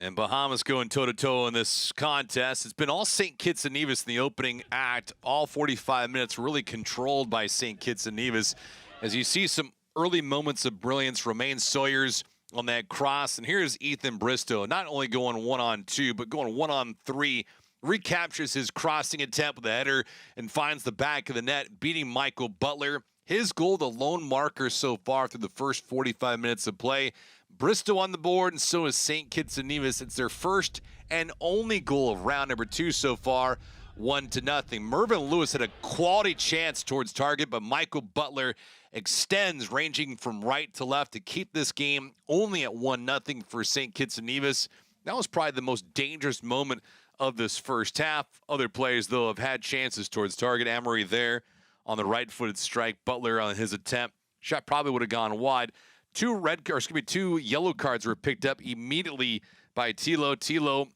And Bahamas going toe-to-toe in this contest. It's been all St. Kitts and Nevis in the opening act. All 45 minutes really controlled by St. Kitts and Nevis. As you see some early moments of brilliance, Romain Sawyers on that cross. And here's Ethan Bristow, not only going 1-on-2, but going 1-on-3. Recaptures his crossing attempt with a header and finds the back of the net, beating Michael Butler. His goal, the lone marker so far through the first 45 minutes of play. Bristow on the board, and so is St. Kitts and Nevis. It's their first and only goal of round number 2 so far, 1-0. Mervyn Lewis had a quality chance towards target, but Michael Butler extends, ranging from right to left to keep this game only at 1-0 for St. Kitts and Nevis. That was probably the most dangerous moment of this first half. Other players, though, have had chances towards target. Amory there on the right-footed strike. Butler on his attempt. Shot probably would have gone wide. Two yellow cards were picked up immediately by Tilo. Tilo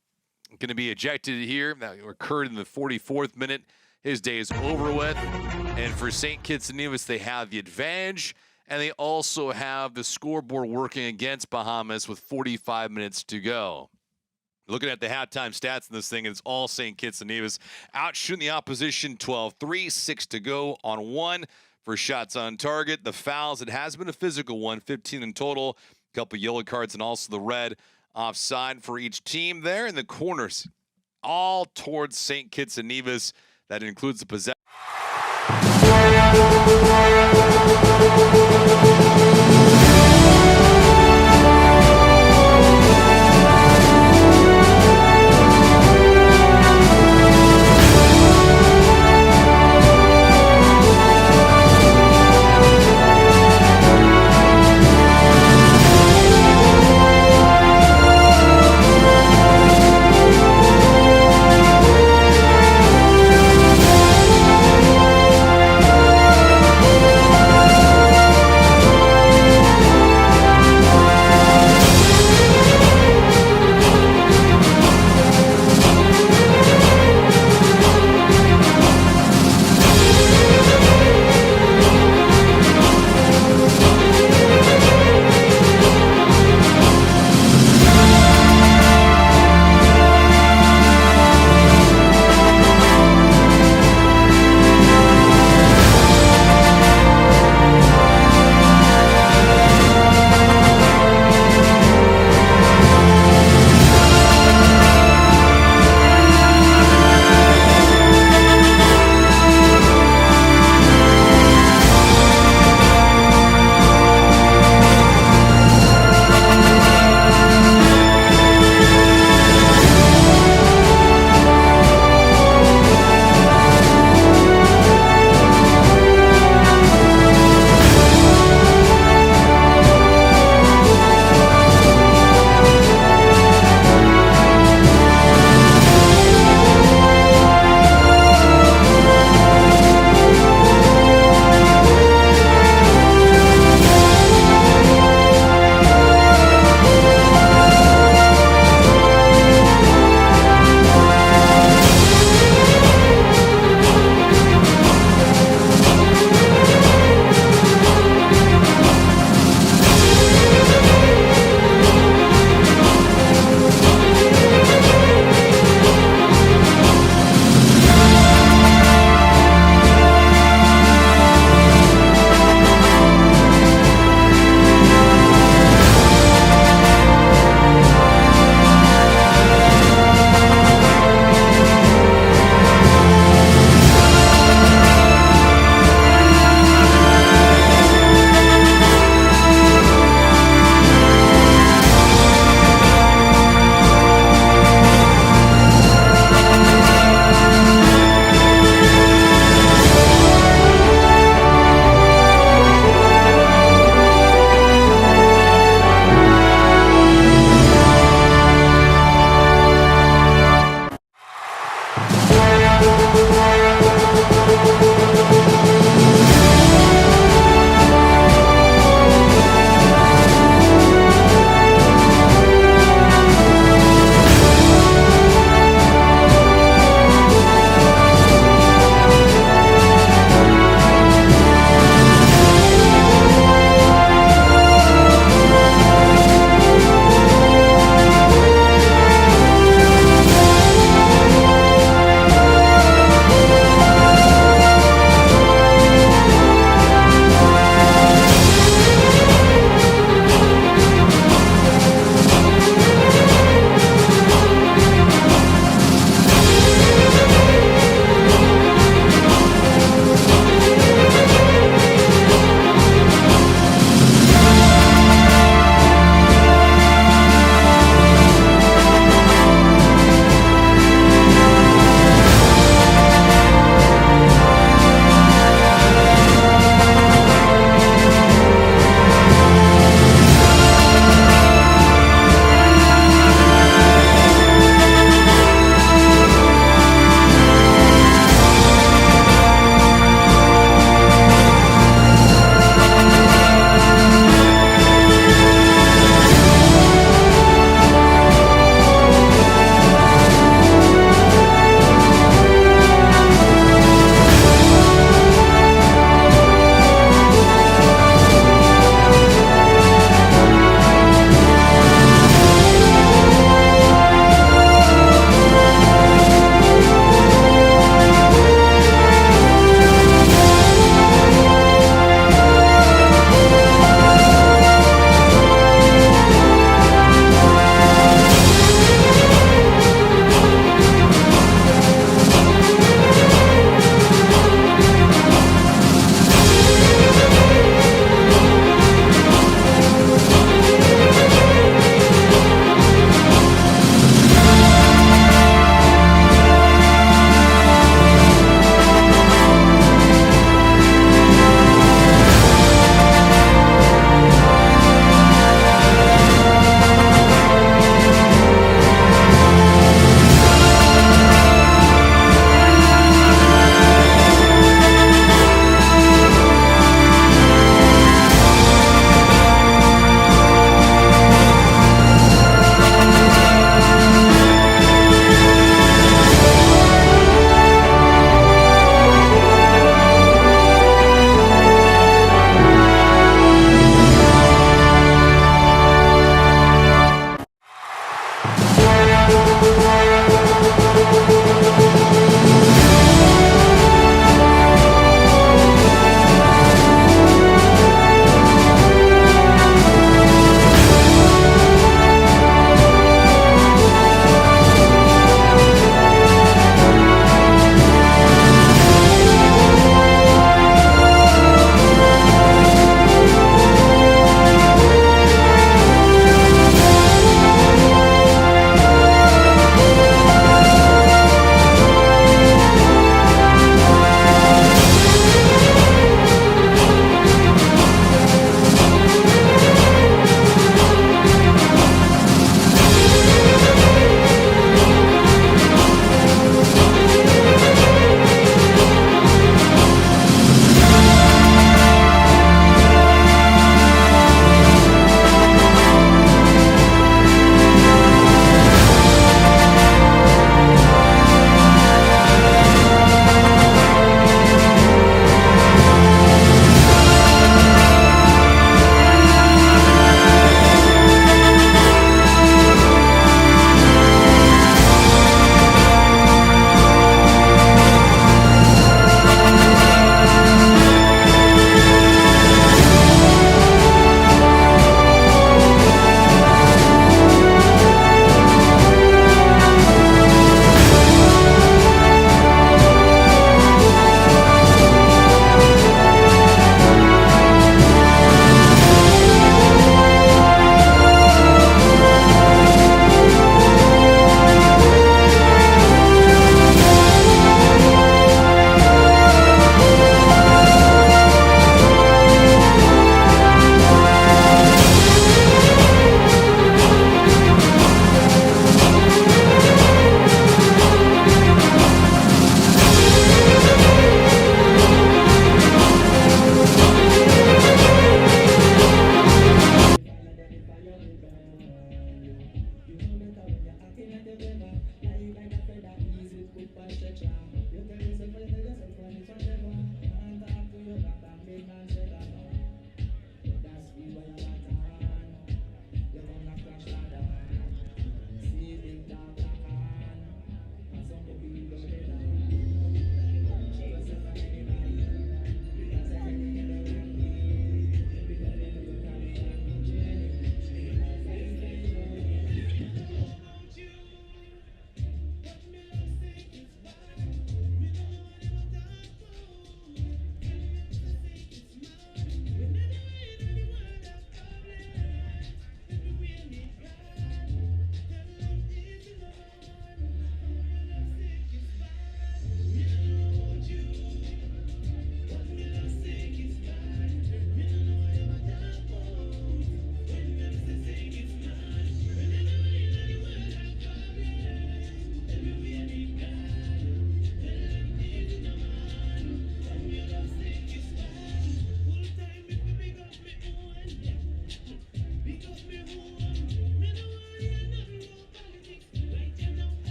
going to be ejected here. That occurred in the 44th minute. His day is over with. And for St. Kitts and Nevis, they have the advantage. And they also have the scoreboard working against Bahamas with 45 minutes to go. Looking at the halftime stats in this thing, it's all St. Kitts and Nevis out shooting the opposition 12-3, 6 to go on 1 for shots on target. The fouls, it has been a physical one, 15 in total. A couple yellow cards and also the red offside for each team there. In the corners, all towards St. Kitts and Nevis. That includes the possession.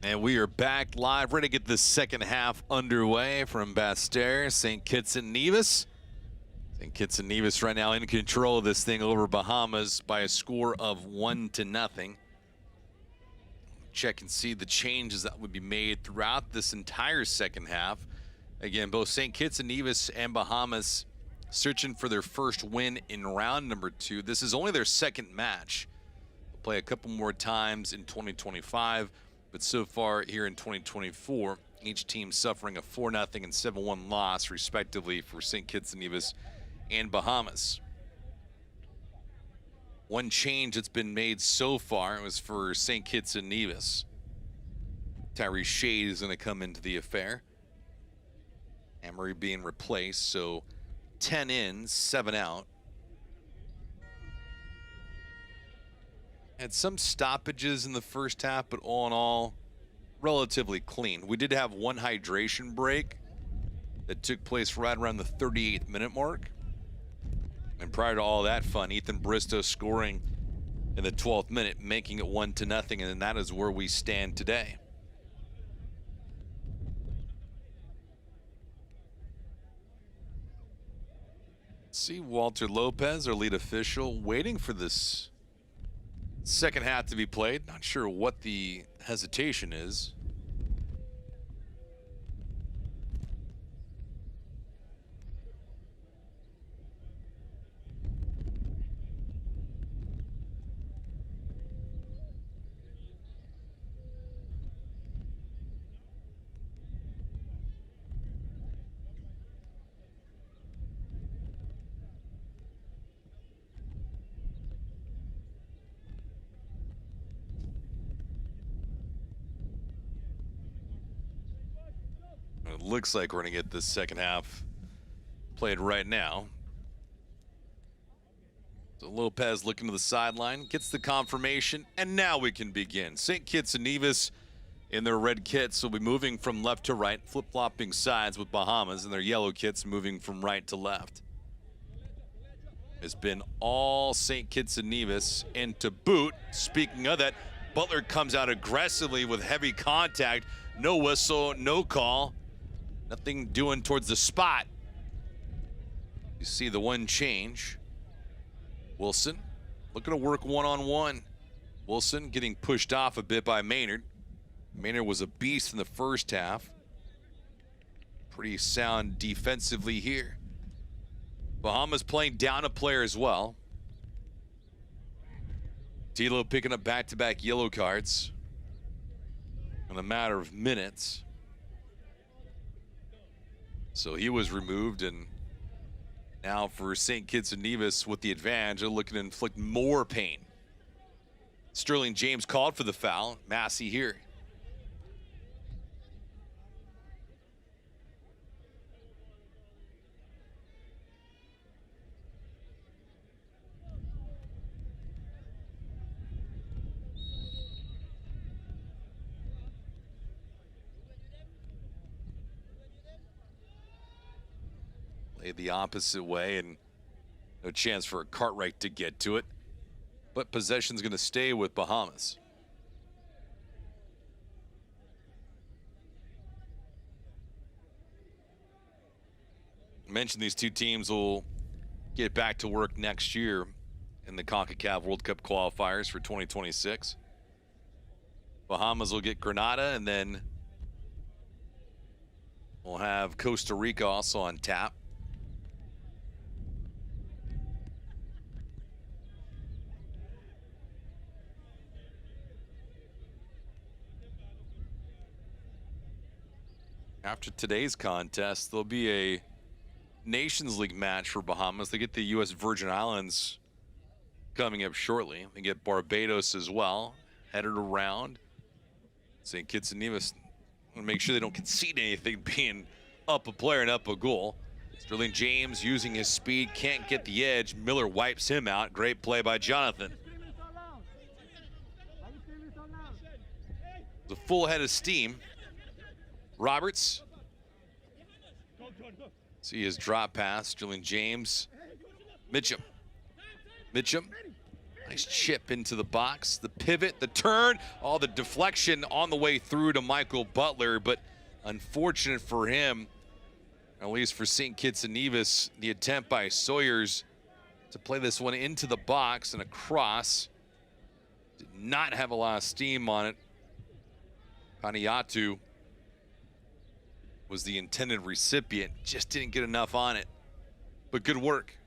And we are back live, ready to get the second half underway from Basse-Terre, St. Kitts and Nevis. St. Kitts and Nevis right now in control of this thing over Bahamas by a score of 1-0. Check and see the changes that would be made throughout this entire second half. Again, both St. Kitts and Nevis and Bahamas searching for their first win in round number 2. This is only their second match. They'll play a couple more times in 2025. But so far here in 2024, each team suffering a 4-0 and 7-1 loss, respectively, for St. Kitts and Nevis and Bahamas. One change that's been made so far was for St. Kitts and Nevis. Tyree Shade is going to come into the affair. Amory being replaced, so 10 in, 7 out. Had some stoppages in the first half, but all in all, relatively clean. We did have one hydration break that took place right around the 38th minute mark. And prior to all that fun, Ethan Bristow scoring in the 12th minute, making it 1-0, and that is where we stand today. See Walter Lopez, our lead official, waiting for this second half to be played. Not sure what the hesitation is. It looks like we're going to get this second half played right now. So Lopez looking to the sideline, gets the confirmation, and now we can begin. St. Kitts and Nevis in their red kits will be moving from left to right, flip-flopping sides with Bahamas, and their yellow kits moving from right to left. It's been all St. Kitts and Nevis, and to boot, speaking of that, Butler comes out aggressively with heavy contact. No whistle, no call. Nothing doing towards the spot. You see the one change. Wilson looking to work one-on-one. Wilson getting pushed off a bit by Maynard. Maynard was a beast in the first half. Pretty sound defensively here. Bahamas playing down a player as well. Tilo picking up back-to-back yellow cards in a matter of minutes. So he was removed, and now for St. Kitts and Nevis with the advantage, they're looking to inflict more pain. Sterling James called for the foul. Massey here. The opposite way, and no chance for a Cartwright to get to it. But possession's going to stay with Bahamas. I mentioned these two teams will get back to work next year in the Concacaf World Cup qualifiers for 2026. Bahamas will get Grenada, and then we'll have Costa Rica also on tap. After today's contest, there'll be a Nations League match for Bahamas. They get the U.S. Virgin Islands coming up shortly. They get Barbados as well. headed around. St. Kitts and Nevis want to make sure they don't concede anything being up a player and up a goal. Sterling James using his speed, can't get the edge. Miller wipes him out. Great play by Jonathan. The full head of steam. Roberts. See his drop pass. Sterling James. Mitchum. Nice chip into the box. The pivot, the turn, all the deflection on the way through to Michael Butler, but unfortunate for him, at least for St. Kitts and Nevis, the attempt by Sawyers to play this one into the box and across. Did not have a lot of steam on it. Paniatu was the intended recipient, just didn't get enough on it, but good work.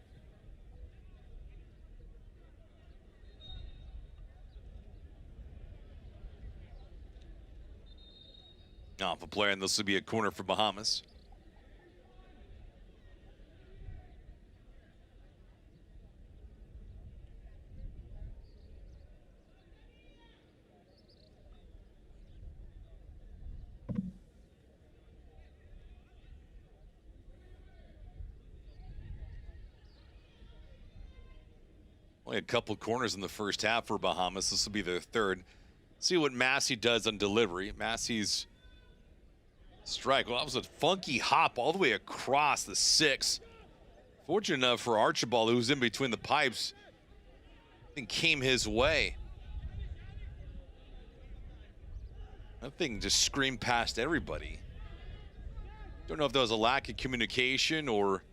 Off a player, and this will be a corner for Bahamas. Only a couple corners in the first half for Bahamas. This will be their third. See what Massey does on delivery. Massey's strike. Well, that was a funky hop all the way across the 6. Fortunate enough for Archibald, who was in between the pipes, and came his way. That thing just screamed past everybody. Don't know if there was a lack of communication or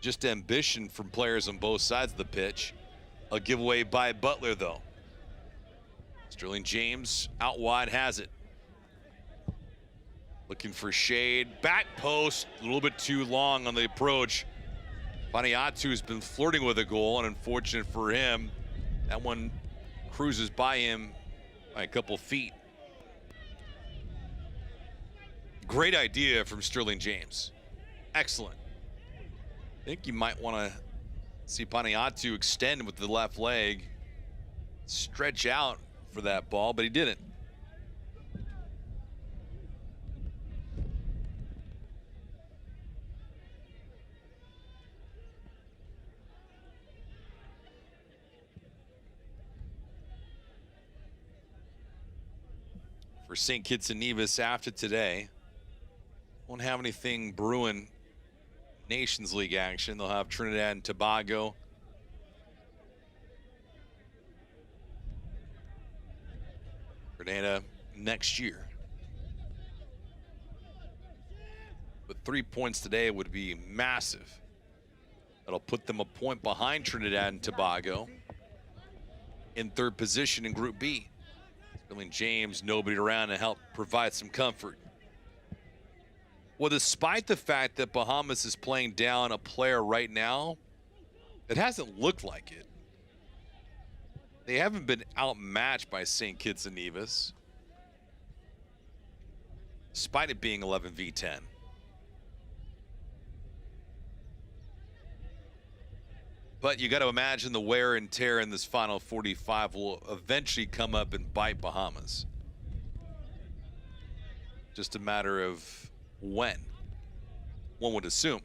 just ambition from players on both sides of the pitch. A giveaway by Butler, though. Sterling James out wide has it. Looking for shade. Back post, a little bit too long on the approach. Paniatu's been flirting with a goal, and unfortunate for him, that one cruises by him by a couple feet. Great idea from Sterling James. Excellent. I think you might want to see Paniatu extend with the left leg, stretch out for that ball, but he didn't. For St. Kitts and Nevis after today, won't have anything brewing Nations League action. They'll have Trinidad and Tobago. Grenada next year. But 3 points today would be massive. That'll put them a point behind Trinidad and Tobago in third position in Group B. Sterling James, nobody around to help provide some comfort. Well, despite the fact that Bahamas is playing down a player right now, it hasn't looked like it. They haven't been outmatched by St. Kitts and Nevis, despite it being 11v10. But you got to imagine the wear and tear in this final 45 will eventually come up and bite Bahamas. Just a matter of when, one would assume.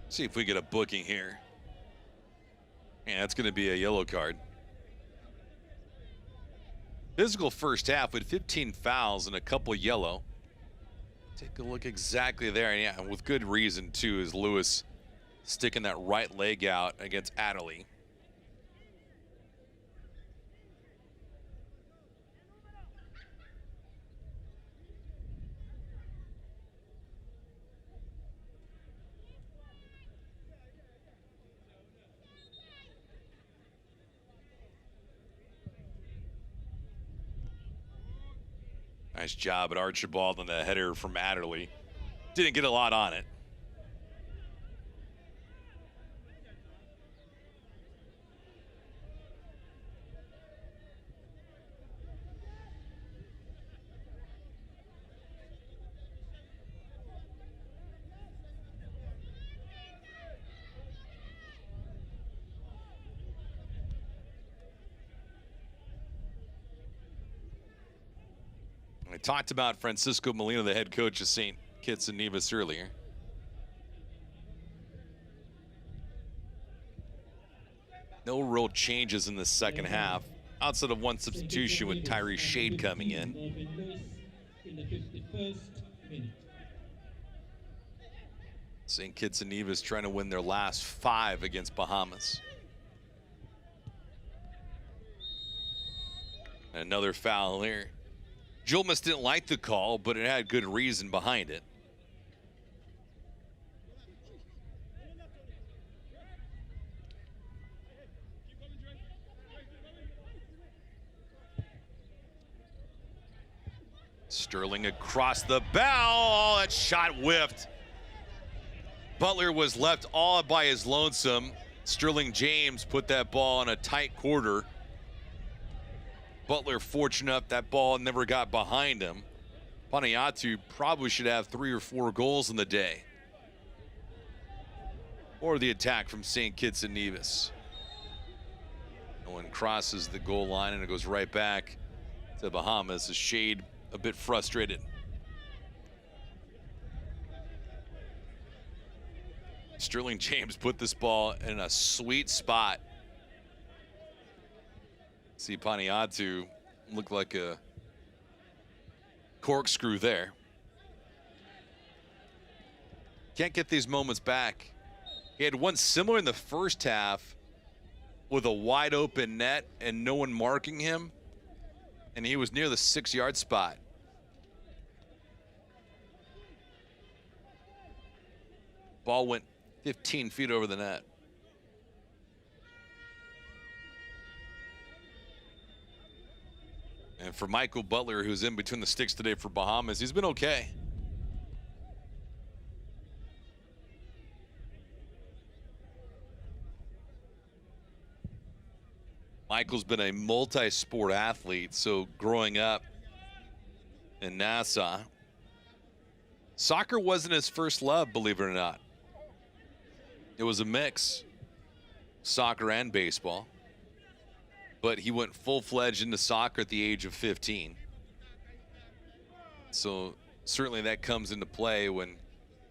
See if we get a booking here. Yeah, it's going to be a yellow card. Physical first half with 15 fouls and a couple yellow. Take a look exactly there. And yeah, with good reason, too, is Lewis sticking that right leg out against Adderley. Nice job at Archibald on the header from Adderley. Didn't get a lot on it. I talked about Francisco Molina, the head coach of St. Kitts and Nevis earlier. No real changes in the second half, outside of one substitution with Tyree Shade coming in. In the 51st minute. St. Kitts and Nevis trying to win their last 5 against Bahamas. Another foul there. Julmus didn't like the call, but it had good reason behind it. Sterling across the bow. Oh, that shot whiffed. Butler was left all by his lonesome. Sterling James put that ball in a tight quarter. Butler fortunate enough that ball never got behind him. Paniatu probably should have 3 or 4 goals in the day. Or the attack from St. Kitts and Nevis. No one crosses the goal line and it goes right back to Bahamas. The Shade a bit frustrated. Sterling James put this ball in a sweet spot. See Paniatu look like a corkscrew there. Can't get these moments back. He had one similar in the first half with a wide open net and no one marking him, and he was near the 6-yard spot. Ball went 15 feet over the net. And for Michael Butler, who's in between the sticks today for Bahamas, he's been okay. Michael's been a multi-sport athlete, so growing up in Nassau, soccer wasn't his first love, believe it or not. It was a mix, soccer and baseball. But he went full-fledged into soccer at the age of 15. So certainly that comes into play when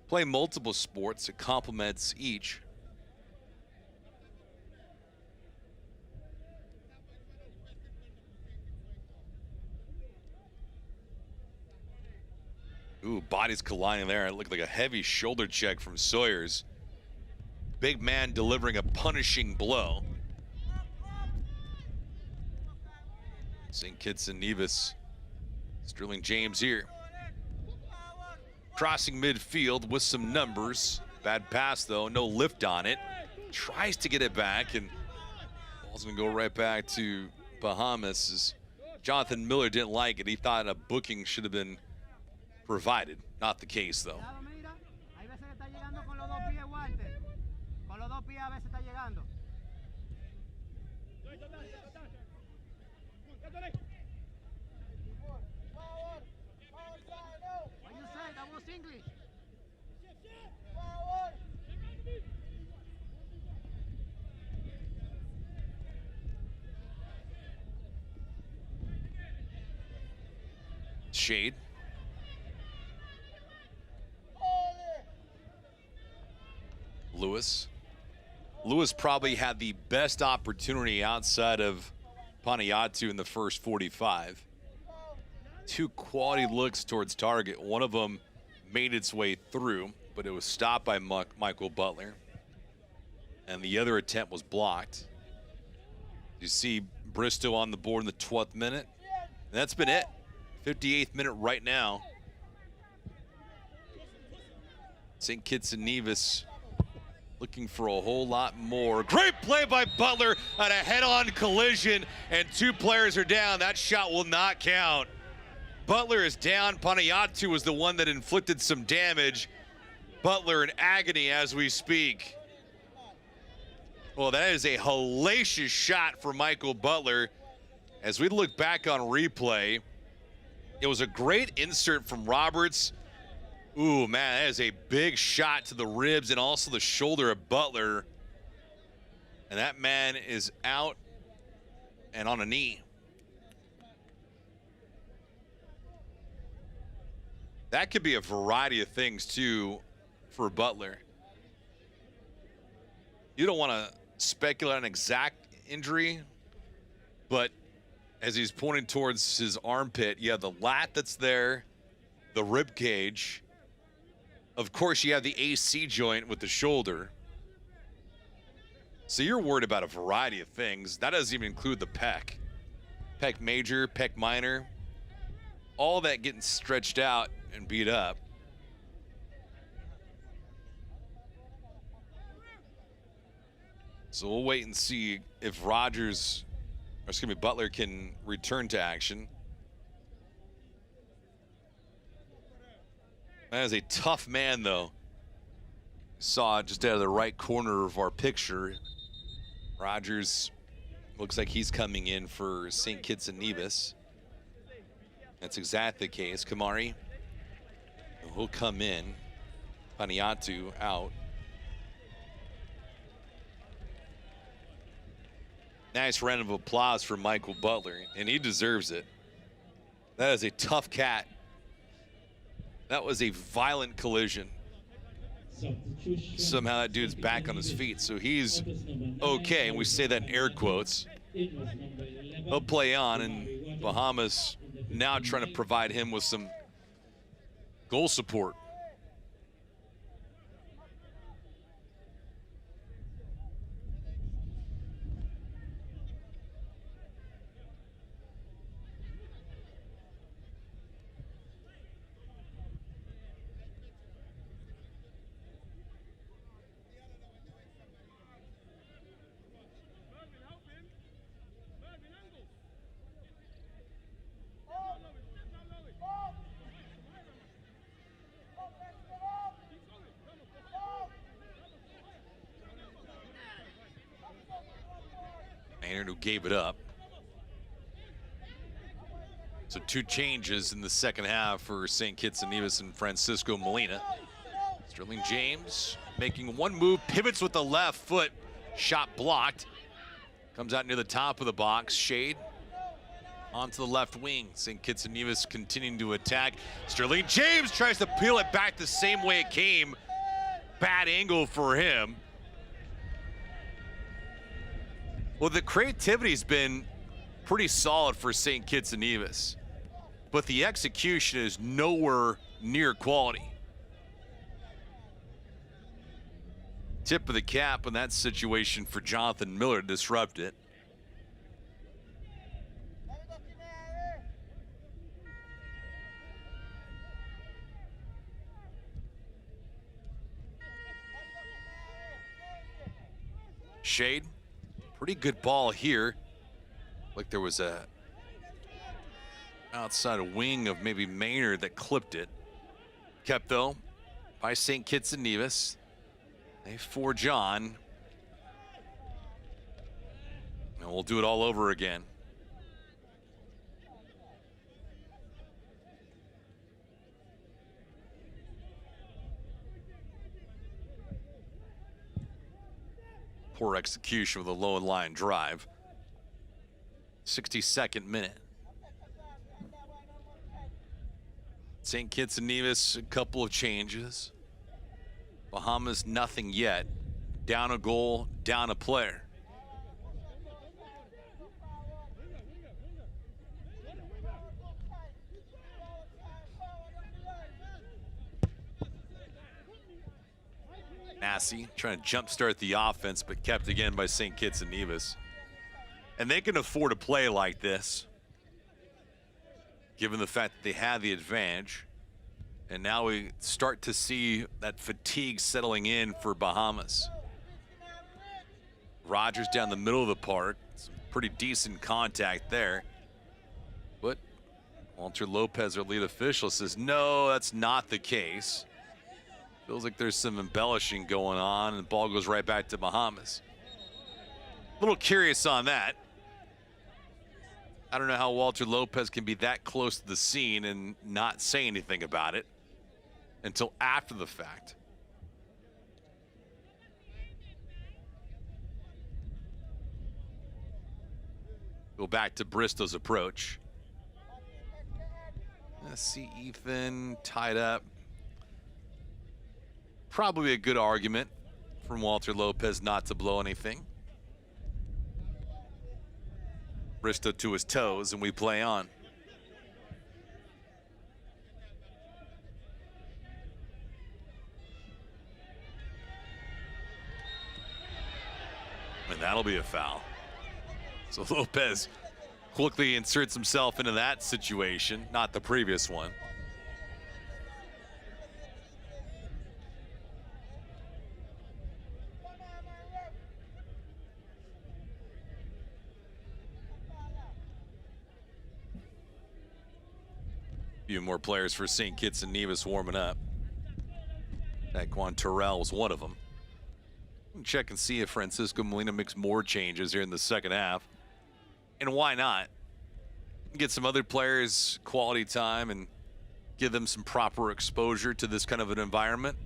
playing multiple sports. It complements each. Ooh, bodies colliding there. It looked like a heavy shoulder check from Sawyers. Big man delivering a punishing blow. St. Kitts and Nevis. Sterling James here. Crossing midfield with some numbers. Bad pass though, no lift on it. Tries to get it back and ball's gonna go right back to Bahamas. As Jonathan Miller didn't like it. He thought a booking should have been provided. Not the case though. Shade. Lewis. Lewis probably had the best opportunity outside of Paniatu in the first 45. 2 quality looks towards target. One of them made its way through, but it was stopped by Michael Butler. And the other attempt was blocked. You see Bristow on the board in the 12th minute. And that's been it. 58th minute right now. St. Kitts and Nevis looking for a whole lot more. Great play by Butler on a head-on collision, and 2 players are down. That shot will not count. Butler is down. Panayatu was the one that inflicted some damage. Butler in agony as we speak. Well, that is a hellacious shot for Michael Butler. As we look back on replay, it was a great insert from Roberts. Ooh, man, that is a big shot to the ribs and also the shoulder of Butler. And that man is out and on a knee. That could be a variety of things, too, for Butler. You don't want to speculate on exact injury, but as he's pointing towards his armpit, you have the lat that's there, the rib cage. Of course, you have the AC joint with the shoulder. So you're worried about a variety of things. That doesn't even include the pec. Pec major, pec minor. All that getting stretched out and beat up. So we'll wait and see if Butler can return to action. That is a tough man, though. Saw it just out of the right corner of our picture. Rogers looks like he's coming in for St. Kitts and Nevis. That's exactly the case. Kamari will come in. Panayatu out. Nice round of applause for Michael Butler, and he deserves it. That is a tough cat. That was a violent collision. Somehow that dude's back on his feet, so he's okay, and we say that in air quotes. He'll play on, and Bahamas now trying to provide him with some goal support. Maynard, who gave it up. So 2 changes in the second half for St. Kitts and Nevis and Francisco Molina. Sterling James making one move, pivots with the left foot, shot blocked. Comes out near the top of the box, shade onto the left wing. St. Kitts and Nevis continuing to attack. Sterling James tries to peel it back the same way it came. Bad angle for him. Well, the creativity's been pretty solid for St. Kitts and Nevis, but the execution is nowhere near quality. Tip of the cap in that situation for Jonathan Miller to disrupt it. Shade. Pretty good ball here. Like there was a outside wing of maybe Maynard that clipped it. Kept though by St. Kitts and Nevis. They forge on. And we'll do it all over again. Poor execution with a low and line drive. 62nd minute. St. Kitts and Nevis, a couple of changes. Bahamas, nothing yet. Down a goal, down a player. Massey trying to jumpstart the offense, but kept again by St. Kitts and Nevis. And they can afford to play like this, given the fact that they have the advantage. And now we start to see that fatigue settling in for Bahamas. Rogers down the middle of the park. Some pretty decent contact there. But Walter Lopez, our lead official, says, no, that's not the case. Feels like there's some embellishing going on, and the ball goes right back to Bahamas. A little curious on that. I don't know how Walter Lopez can be that close to the scene and not say anything about it until after the fact. Go back to Bristow's approach. Let's see Ethan tied up. Probably a good argument from Walter Lopez not to blow anything. Bristow to his toes, and we play on. And that'll be a foul. So Lopez quickly inserts himself into that situation, not the previous one. Few more players for St. Kitts and Nevis warming up. Daquan Terrell was one of them. Check and see if Francisco Molina makes more changes here in the second half. And why not? Get some other players quality time and give them some proper exposure to this kind of an environment.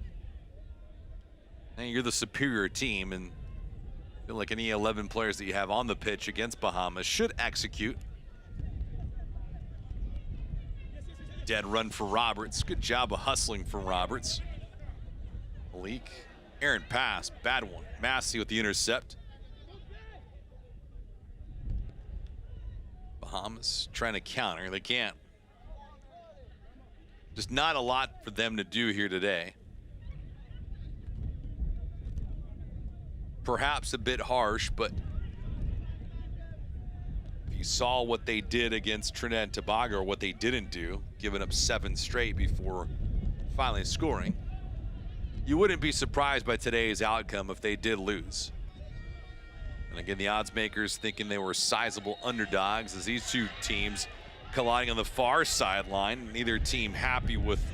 And you're the superior team, and I feel like any 11 players that you have on the pitch against Bahamas should execute. Dead run for Roberts. Good job of hustling from Roberts. Malik. Aaron pass. Bad one. Massey with the intercept. Bahamas trying to counter. They can't. Just not a lot for them to do here today. Perhaps a bit harsh, but if you saw what they did against Trinidad and Tobago, or what they didn't do, giving up 7 straight before finally scoring, you wouldn't be surprised by today's outcome if they did lose. And again, the odds makers thinking they were sizable underdogs as these two teams colliding on the far sideline. Neither team happy with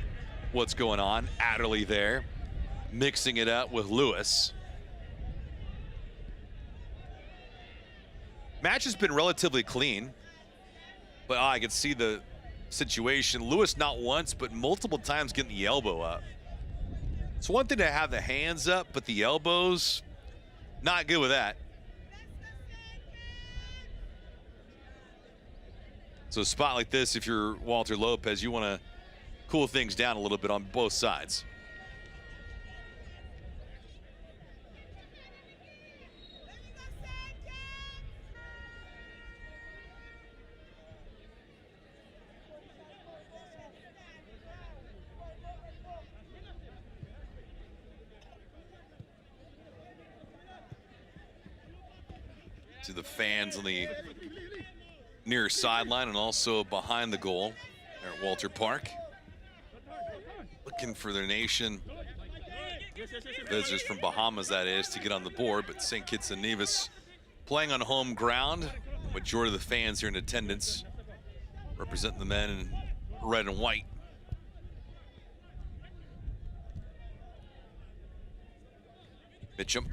what's going on. Adderley there, mixing it up with Lewis. Match has been relatively clean, but I could see the situation. Lewis not once, but multiple times getting the elbow up. It's one thing to have the hands up, but the elbows, not good with that. So a spot like this, if you're Walter Lopez, you want to cool things down a little bit on both sides. To the fans on the near sideline and also behind the goal there at Walter Park. Looking for their nation, visitors from Bahamas that is, to get on the board, but St. Kitts and Nevis playing on home ground. The majority of the fans here in attendance representing the men in red and white. Mitchum.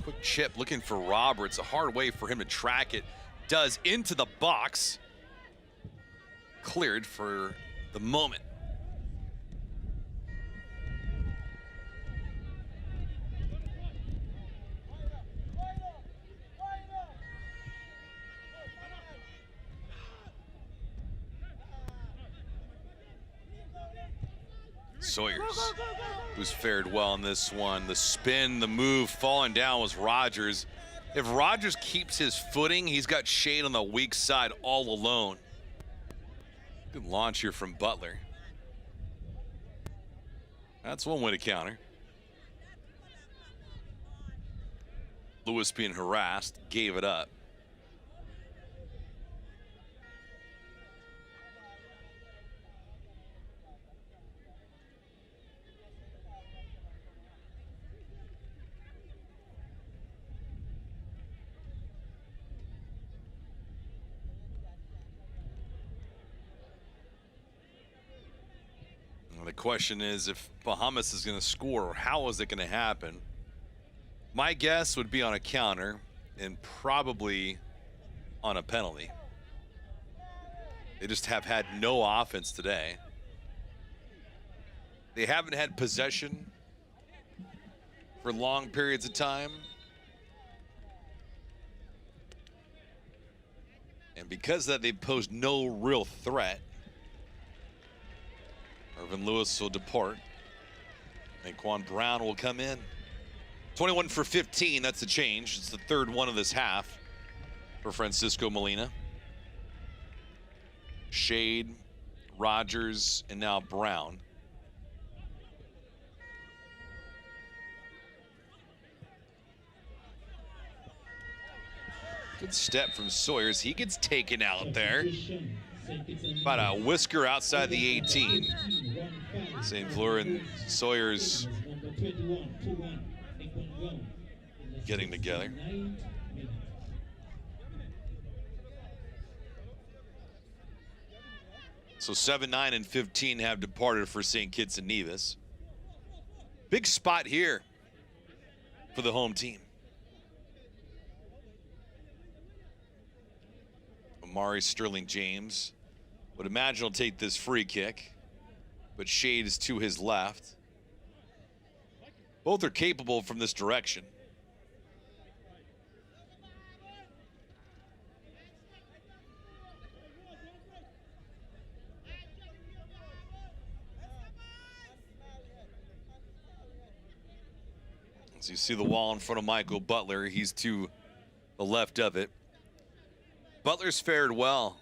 Quick chip looking for Roberts. A hard way for him to track it. Does into the box. Cleared for the moment. Sawyers, who's fared well in this one. The spin, the move, falling down was Rogers. If Rogers keeps his footing, he's got Shade on the weak side all alone. Good launch here from Butler. That's one way to counter. Lewis being harassed, gave it up. question is if Bahamas is going to score, how is it going to happen? My guess would be on a counter and probably on a penalty. They just have had no offense today. They haven't had possession for long periods of time. And because of that, they've posed no real threat. Irvin Lewis will depart. Naquan Brown will come in. 21 for 15, that's a change. It's the third one of this half for Francisco Molina. Shade, Rogers, and now Brown. Good step from Sawyers. He gets taken out there. About a whisker outside the 18. St. Fleur and Sawyers getting together. So 7, 9, and 15 have departed for St. Kitts and Nevis. Big spot here for the home team. Amari Sterling James would imagine he'll take this free kick, but Shade is to his left. Both are capable from this direction. So you see the wall in front of Michael Butler. He's to the left of it. Butler's fared well.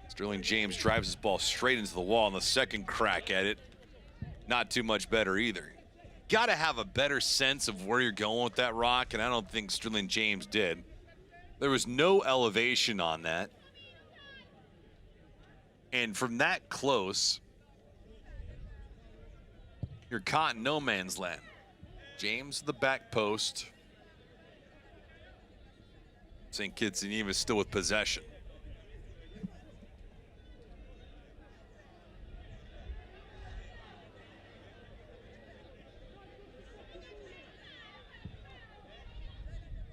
Sterling James drives his ball straight into the wall, and the second crack at it, not too much better either. Got to have a better sense of where you're going with that rock, and I don't think Sterling James did. There was no elevation on that. And from that close, you're caught in no man's land. James, the back post. St. Kitts and Nevis still with possession.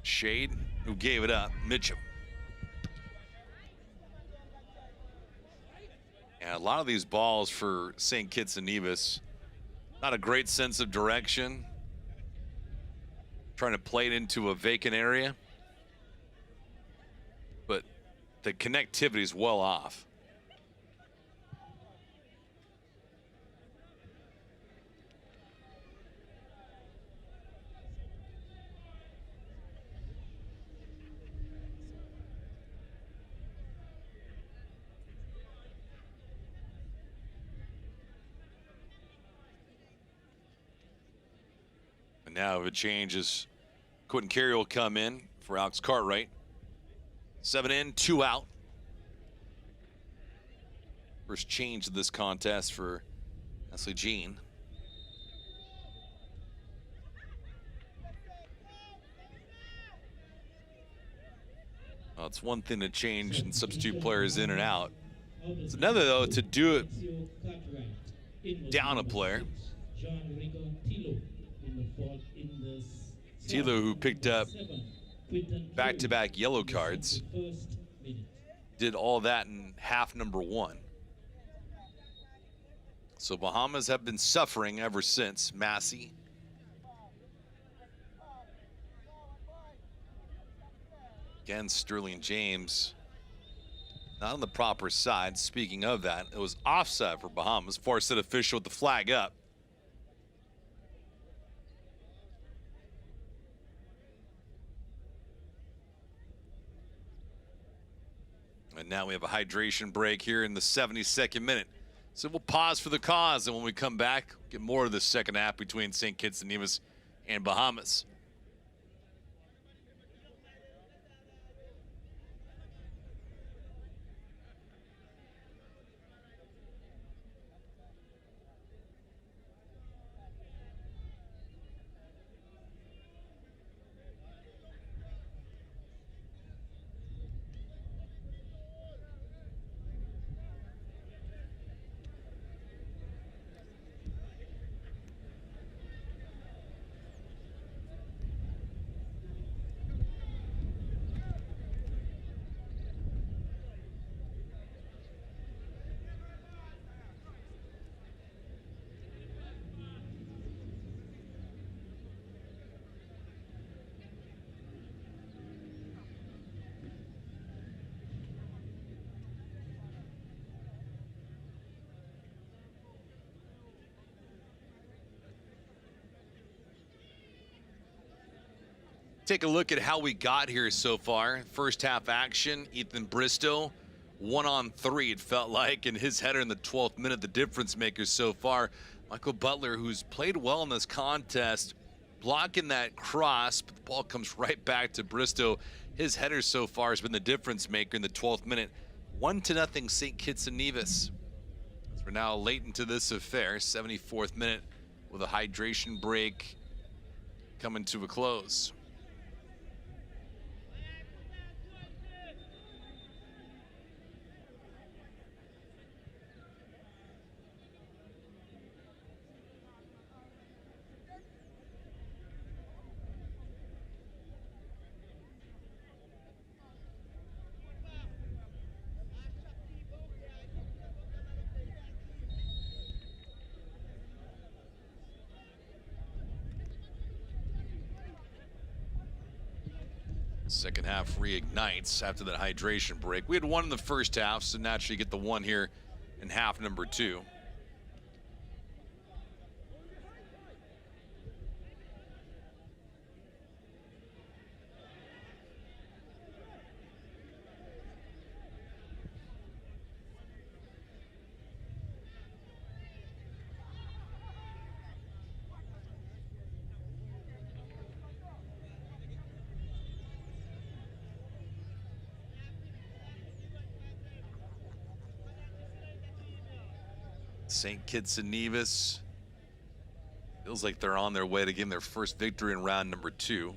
Shade, who gave it up, Mitchum. Yeah, a lot of these balls for St. Kitts and Nevis, not a great sense of direction. Trying to play it into a vacant area. But the connectivity is well off. And now if it changes, Quentin Carey will come in for Alex Cartwright. 7 in, 2 out. First change of this contest for Nestle Jean. Well, it's one thing to change and substitute players in and out. It's another, though, to do it down a player. Tilo, who picked up back-to-back yellow cards, did all that in half number 1. So Bahamas have been suffering ever since. Massey. Again, Sterling James not on the proper side. Speaking of that, it was offside for Bahamas. Far set official with the flag up. And now we have a hydration break here in the 72nd minute. So we'll pause for the cause, and when we come back, get more of the second half between St. Kitts and Nevis and Bahamas. Take a look at how we got here so far. First half action, Ethan Bristow, 1-on-3 it felt like, and his header in the 12th minute, the difference maker so far. Michael Butler, who's played well in this contest, blocking that cross, but the ball comes right back to Bristow. His header so far has been the difference maker in the 12th minute. 1-0 St. Kitts and Nevis. So we're now late into this affair, 74th minute with a hydration break coming to a close. Second half reignites after that hydration break. We had one in the first half, so naturally you get the one here in half number 2. St. Kitts and Nevis feels like they're on their way to getting their first victory in round number 2.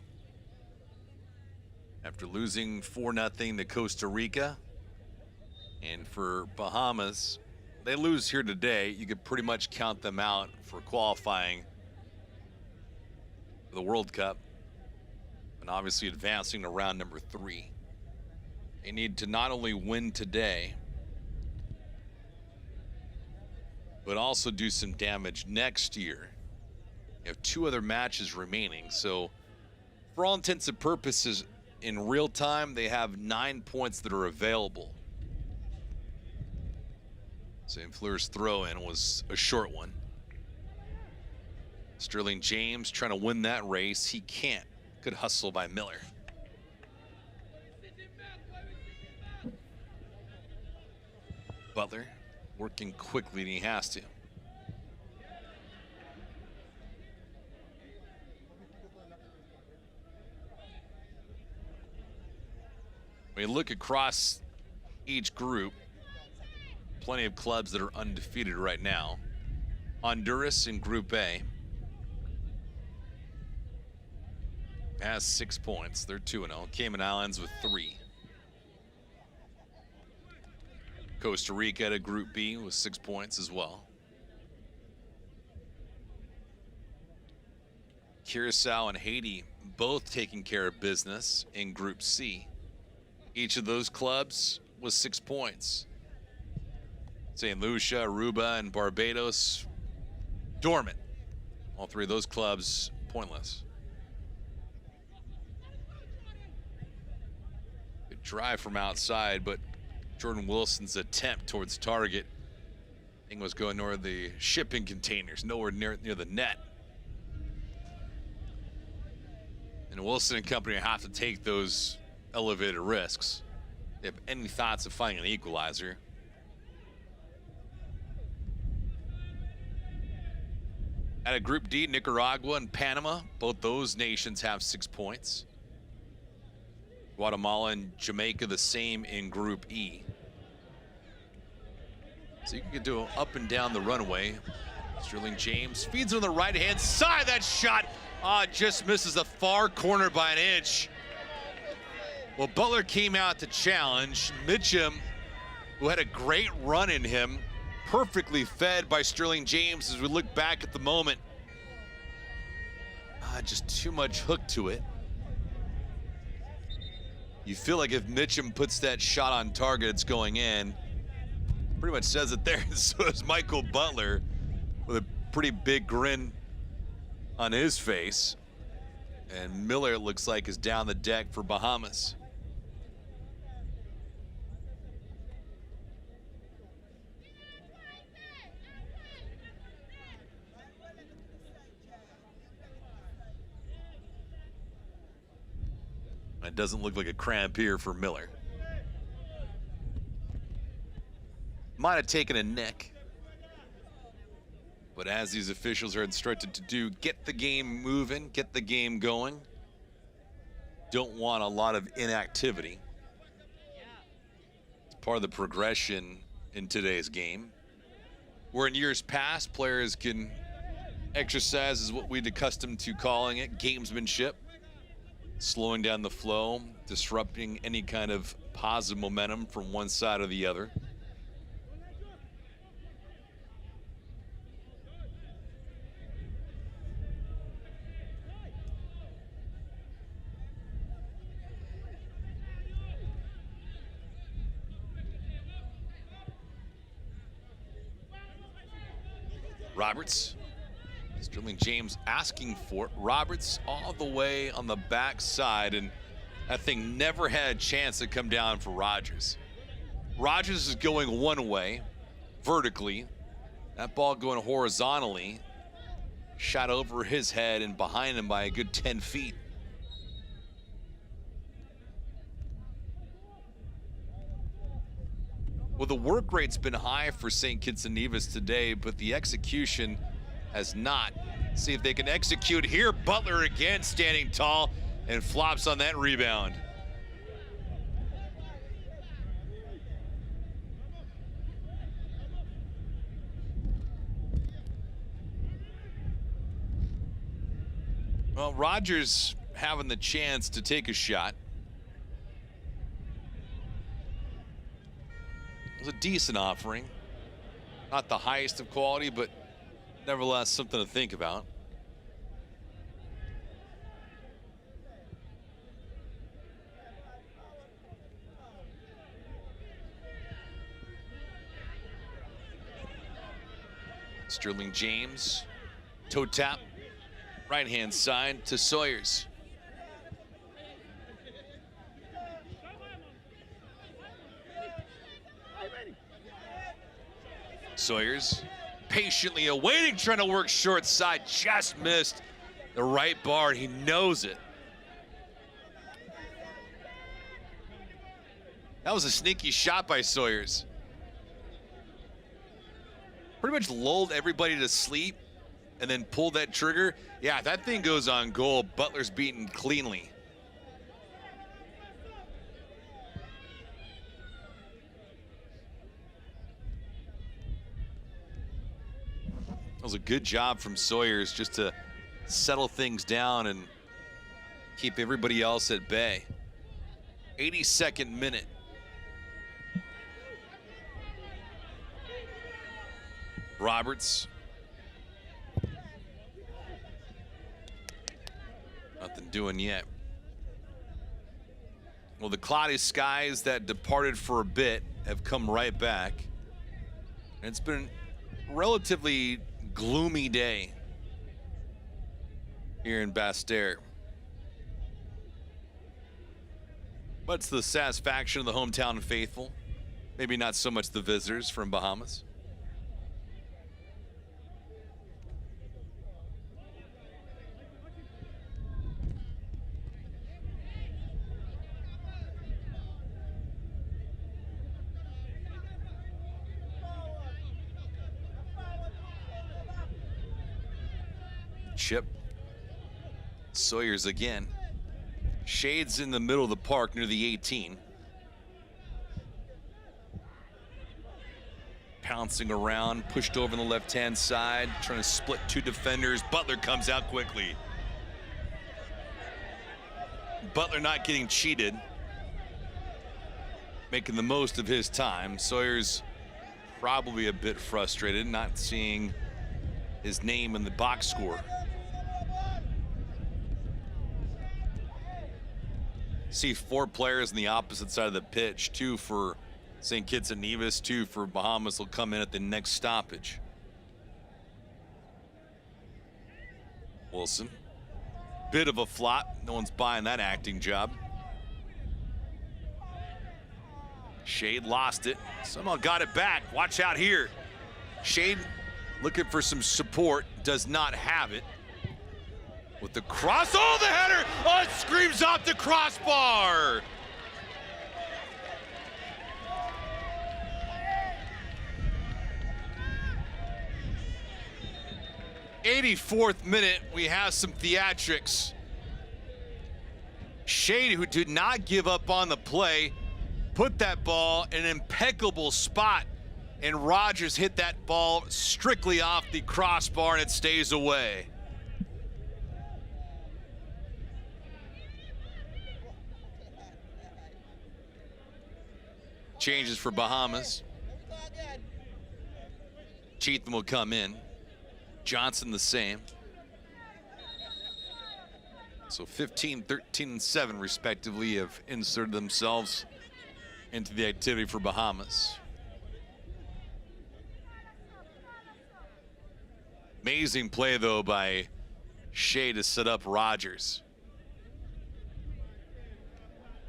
After losing 4-0 to Costa Rica. And for Bahamas, they lose here today. You could pretty much count them out for qualifying for the World Cup. And obviously advancing to round number 3. They need to not only win today, but also do some damage next year. You have 2 other matches remaining, so for all intents and purposes, in real time, they have 9 points that are available. St. Fleur's throw-in was a short one. Sterling James trying to win that race. He can't. Good hustle by Miller. Butler working quickly, and he has to. When you look across each group, plenty of clubs that are undefeated right now. Honduras in Group A has 6 points. They're 2-0. Cayman Islands with 3. Costa Rica at a Group B with 6 points as well. Curacao and Haiti both taking care of business in Group C. Each of those clubs was 6 points. St. Lucia, Aruba, and Barbados dormant. All 3 of those clubs pointless. Good drive from outside, but Jordan Wilson's attempt towards target, I think, was going toward the shipping containers, nowhere near the net. And Wilson and company have to take those elevated risks. They have any thoughts of finding an equalizer. At a Group D, Nicaragua and Panama, both those nations have 6 points. Guatemala and Jamaica the same in Group E. So you can do up and down the runway. Sterling James feeds on the right-hand side. That shot just misses the far corner by an inch. Well, Butler came out to challenge. Mitchum, who had a great run in him, perfectly fed by Sterling James as we look back at the moment. Just too much hook to it. You feel like if Mitchum puts that shot on target, it's going in. Pretty much says it there. So is Michael Butler with a pretty big grin on his face. And Miller, it looks like, is down the deck for Bahamas. it doesn't look like a cramp here for Miller. Might have taken a neck. But as these officials are instructed to do, get the game moving, get the game going. Don't want a lot of inactivity. It's part of the progression in today's game. Where in years past, players can exercise is what we'd accustomed to calling it, gamesmanship. Slowing down the flow, disrupting any kind of positive momentum from one side or the other. Roberts. Sterling James asking for it. Roberts all the way on the backside, and that thing never had a chance to come down for Rogers. Rogers is going one way, vertically. That ball going horizontally. Shot over his head and behind him by a good 10 feet. Well, the work rate's been high for St. Kitts and Nevis today, but the execution has not. See if they can execute here. Butler again standing tall and flops on that rebound. Well, Rogers having the chance to take a shot. It was a decent offering. Not the highest of quality, but nevertheless something to think about. Sterling James, toe tap, right hand side to Sawyers. Sawyers patiently awaiting, trying to work short side, just missed the right bar. He knows it. That was a sneaky shot by Sawyers. Pretty much lulled everybody to sleep and then pulled that trigger. Yeah, if that thing goes on goal, Butler's beaten cleanly. That was a good job from Sawyers just to settle things down and keep everybody else at bay. 82nd minute. Roberts. Nothing doing yet. Well, the cloudy skies that departed for a bit have come right back. And it's been relatively gloomy day here in Basse-Terre. But it's the satisfaction of the hometown faithful. Maybe not so much the visitors from Bahamas. Chip. Sawyers again. Shades in the middle of the park near the 18. Pouncing around, pushed over on the left-hand side, trying to split two defenders. Butler comes out quickly. Butler not getting cheated. Making the most of his time. Sawyers probably a bit frustrated, not seeing his name in the box score. See 4 players on the opposite side of the pitch, 2 for St. Kitts and Nevis, 2 for Bahamas will come in at the next stoppage. Wilson, bit of a flop. No one's buying that acting job. Shade lost it. Somehow got it back. Watch out here. Shade looking for some support, does not have it. with the cross. Oh, the header! Oh, it screams off the crossbar. '84th minute, we have some theatrics. Shade, who did not give up on the play, put that ball in an impeccable spot, and Rogers hit that ball strictly off the crossbar, and it stays away. Changes for Bahamas. Cheatham will come in. Johnson the same. So 15, 13, and 7 respectively have inserted themselves into the activity for Bahamas. Amazing play though by Shea to set up Rogers.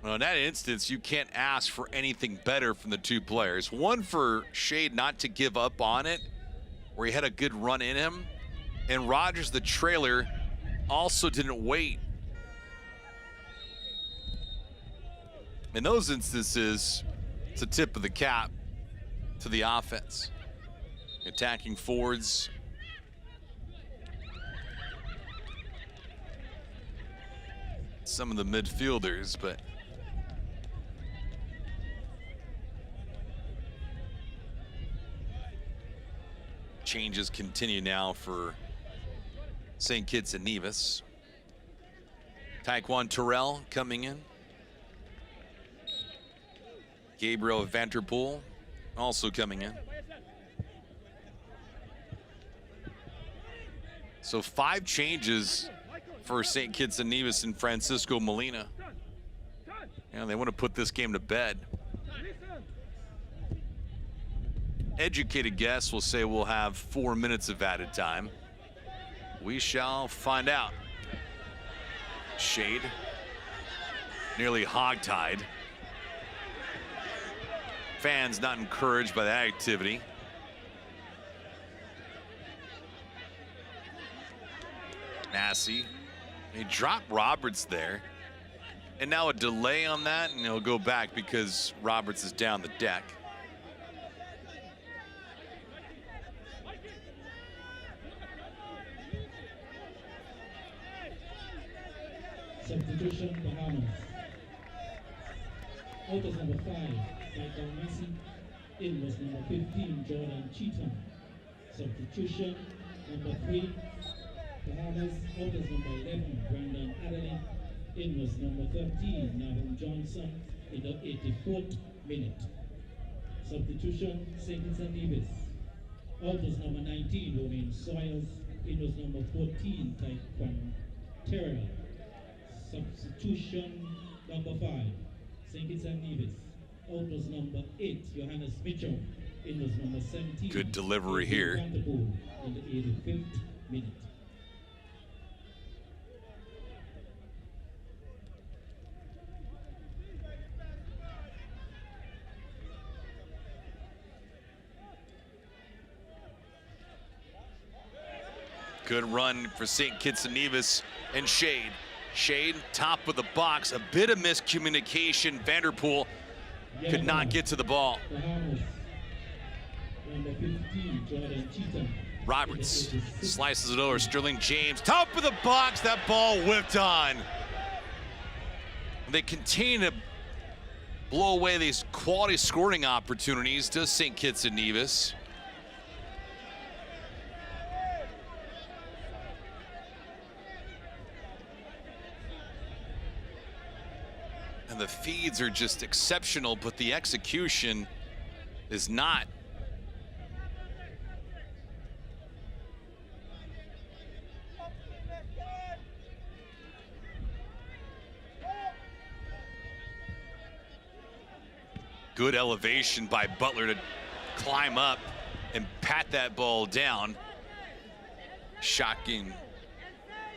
Well, in that instance, you can't ask for anything better from the two players. One, for Shade not to give up on it, where he had a good run in him, and Rogers, the trailer, also didn't wait. In those instances, it's a tip of the cap to the offense. Attacking forwards. Some of the midfielders, but changes continue now for St. Kitts and Nevis. Taekwon Terrell coming in. Gabriel Vanterpool also coming in. So 5 changes for St. Kitts and Nevis and Francisco Molina. Yeah, they want to put this game to bed. Educated guess will say we'll have 4 minutes of added time. We shall find out. Shade, nearly hogtied. Fans not encouraged by that activity. Massey, he dropped Roberts there. And now a delay on that, and he'll go back because Roberts is down the deck. Substitution, Bahamas. Out was number 5, Michael Massey. In was number 15, Jordan Cheatham. Substitution, number 3, Bahamas. Out was number 11, Brandon Adderley. In was number 13, Nahum Johnson, in the 84th minute. Substitution, St. Kitts and Nevis. Out was number 19, Romain Soils. In was number 14, Taekwon Terrell. Substitution, number 5, St. Kitts and Nevis. Out was number 8, Johannes Mitchell. In was number 17. Good delivery here. In the 85th minute. Good run for St. Kitts and Nevis and Shade. Shade, top of the box, a bit of miscommunication. Vanderpool could not get to the ball. Roberts slices it over. Sterling James, top of the box. That ball whipped on. They continue to blow away these quality scoring opportunities to St. Kitts and Nevis. And the feeds are just exceptional, but the execution is not. Good elevation by Butler to climb up and pat that ball down. Shocking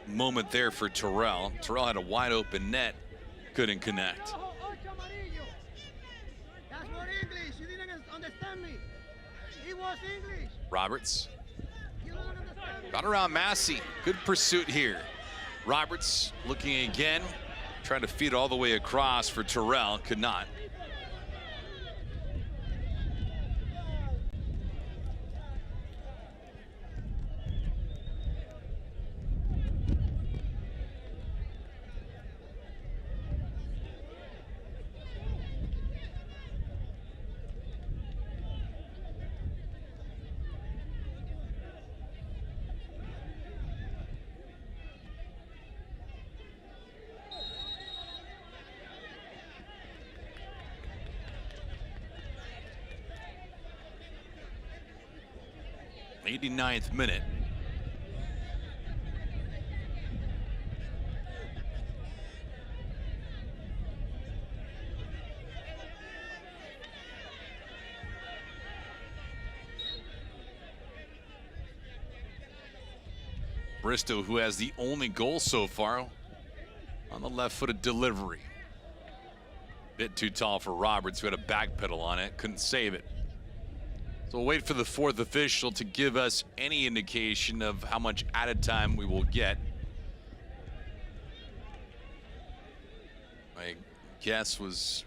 moment there for Terrell. Terrell had a wide open net. Couldn't connect. That's for English. You didn't understand me. It was English. Roberts You don't understand me. got around Massey. Good pursuit here. Roberts looking again, trying to feed all the way across for Terrell, could not. '89th minute. Bristow, who has the only goal so far, on the left-footed delivery. Bit too tall for Roberts, who had a back pedal on it, couldn't save it. So we'll wait for the fourth official to give us any indication of how much added time we will get. My guess was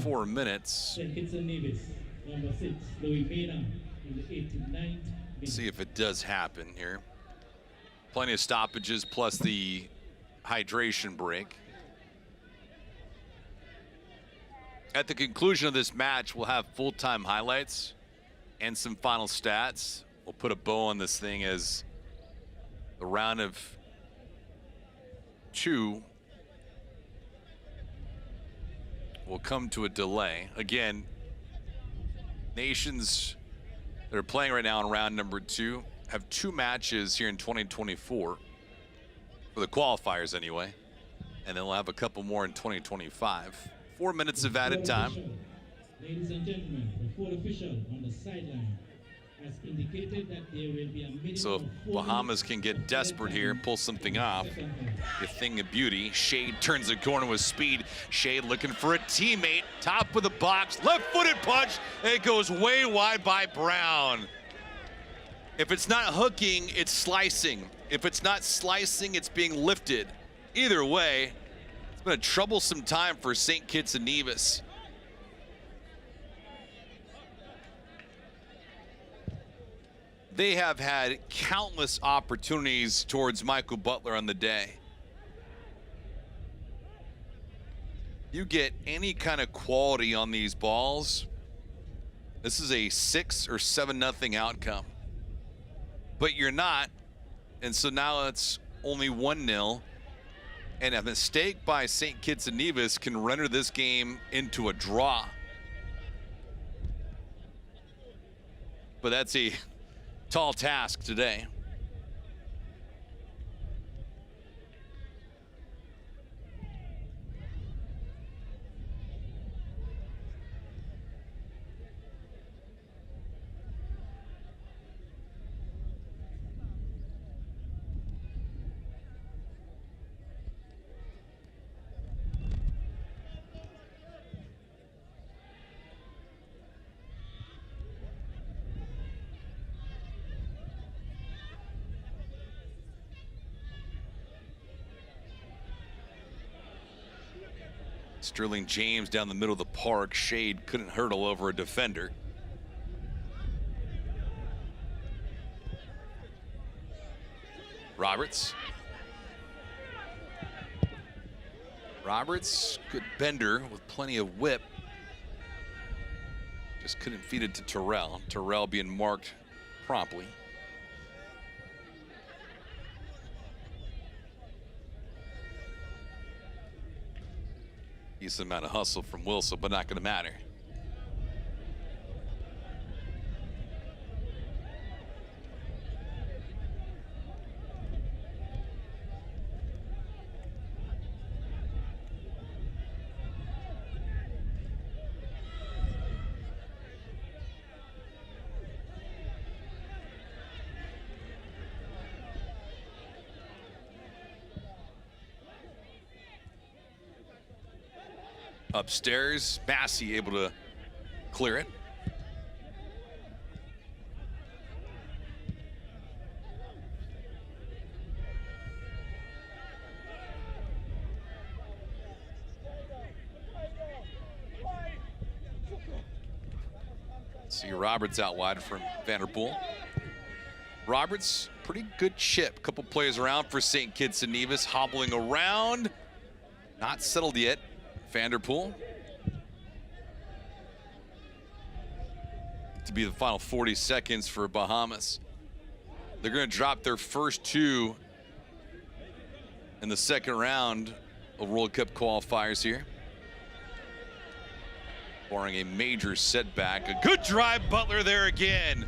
4 minutes. Nevis, number 6, Louis Mena, in the 89th. See if it does happen here. Plenty of stoppages plus the hydration break. At the conclusion of this match, we'll have full-time highlights and some final stats. We'll put a bow on this thing as the round of 2 will come to a delay. Again, nations that are playing right now in round number 2 have 2 matches here in 2024, for the qualifiers anyway, and then we'll have a couple more in 2025. 4 minutes of added time. Ladies and gentlemen, the fourth official on the sideline has indicated that there will be a minimum So if of 4 Bahamas can get desperate here and pull something off, a thing of beauty. Shade turns the corner with speed. Shade looking for a teammate. Top of the box, left-footed punch. It goes way wide by Brown. If it's not hooking, it's slicing. If it's not slicing, it's being lifted. Either way, it's been a troublesome time for St. Kitts and Nevis. They have had countless opportunities towards Michael Butler on the day. You get any kind of quality on these balls, this is a 6 or 7-0 outcome. But you're not, and so now it's only 1-0. And a mistake by St. Kitts and Nevis can render this game into a draw. But that's a tall task today. Sterling James down the middle of the park. Shade couldn't hurdle over a defender. Roberts. Roberts, good bender with plenty of whip. Just couldn't feed it to Terrell. Terrell being marked promptly. Decent amount of hustle from Wilson, but not going to matter. Upstairs, Massey able to clear it. See Roberts out wide from Vanderpool. Roberts, pretty good chip. Couple players around for St. Kitts and Nevis, hobbling around. Not settled yet. Vanderpool. To be the final 40 seconds for Bahamas. They're going to drop their first two in the second round of World Cup qualifiers here. Barring a major setback. A good drive, Butler there again.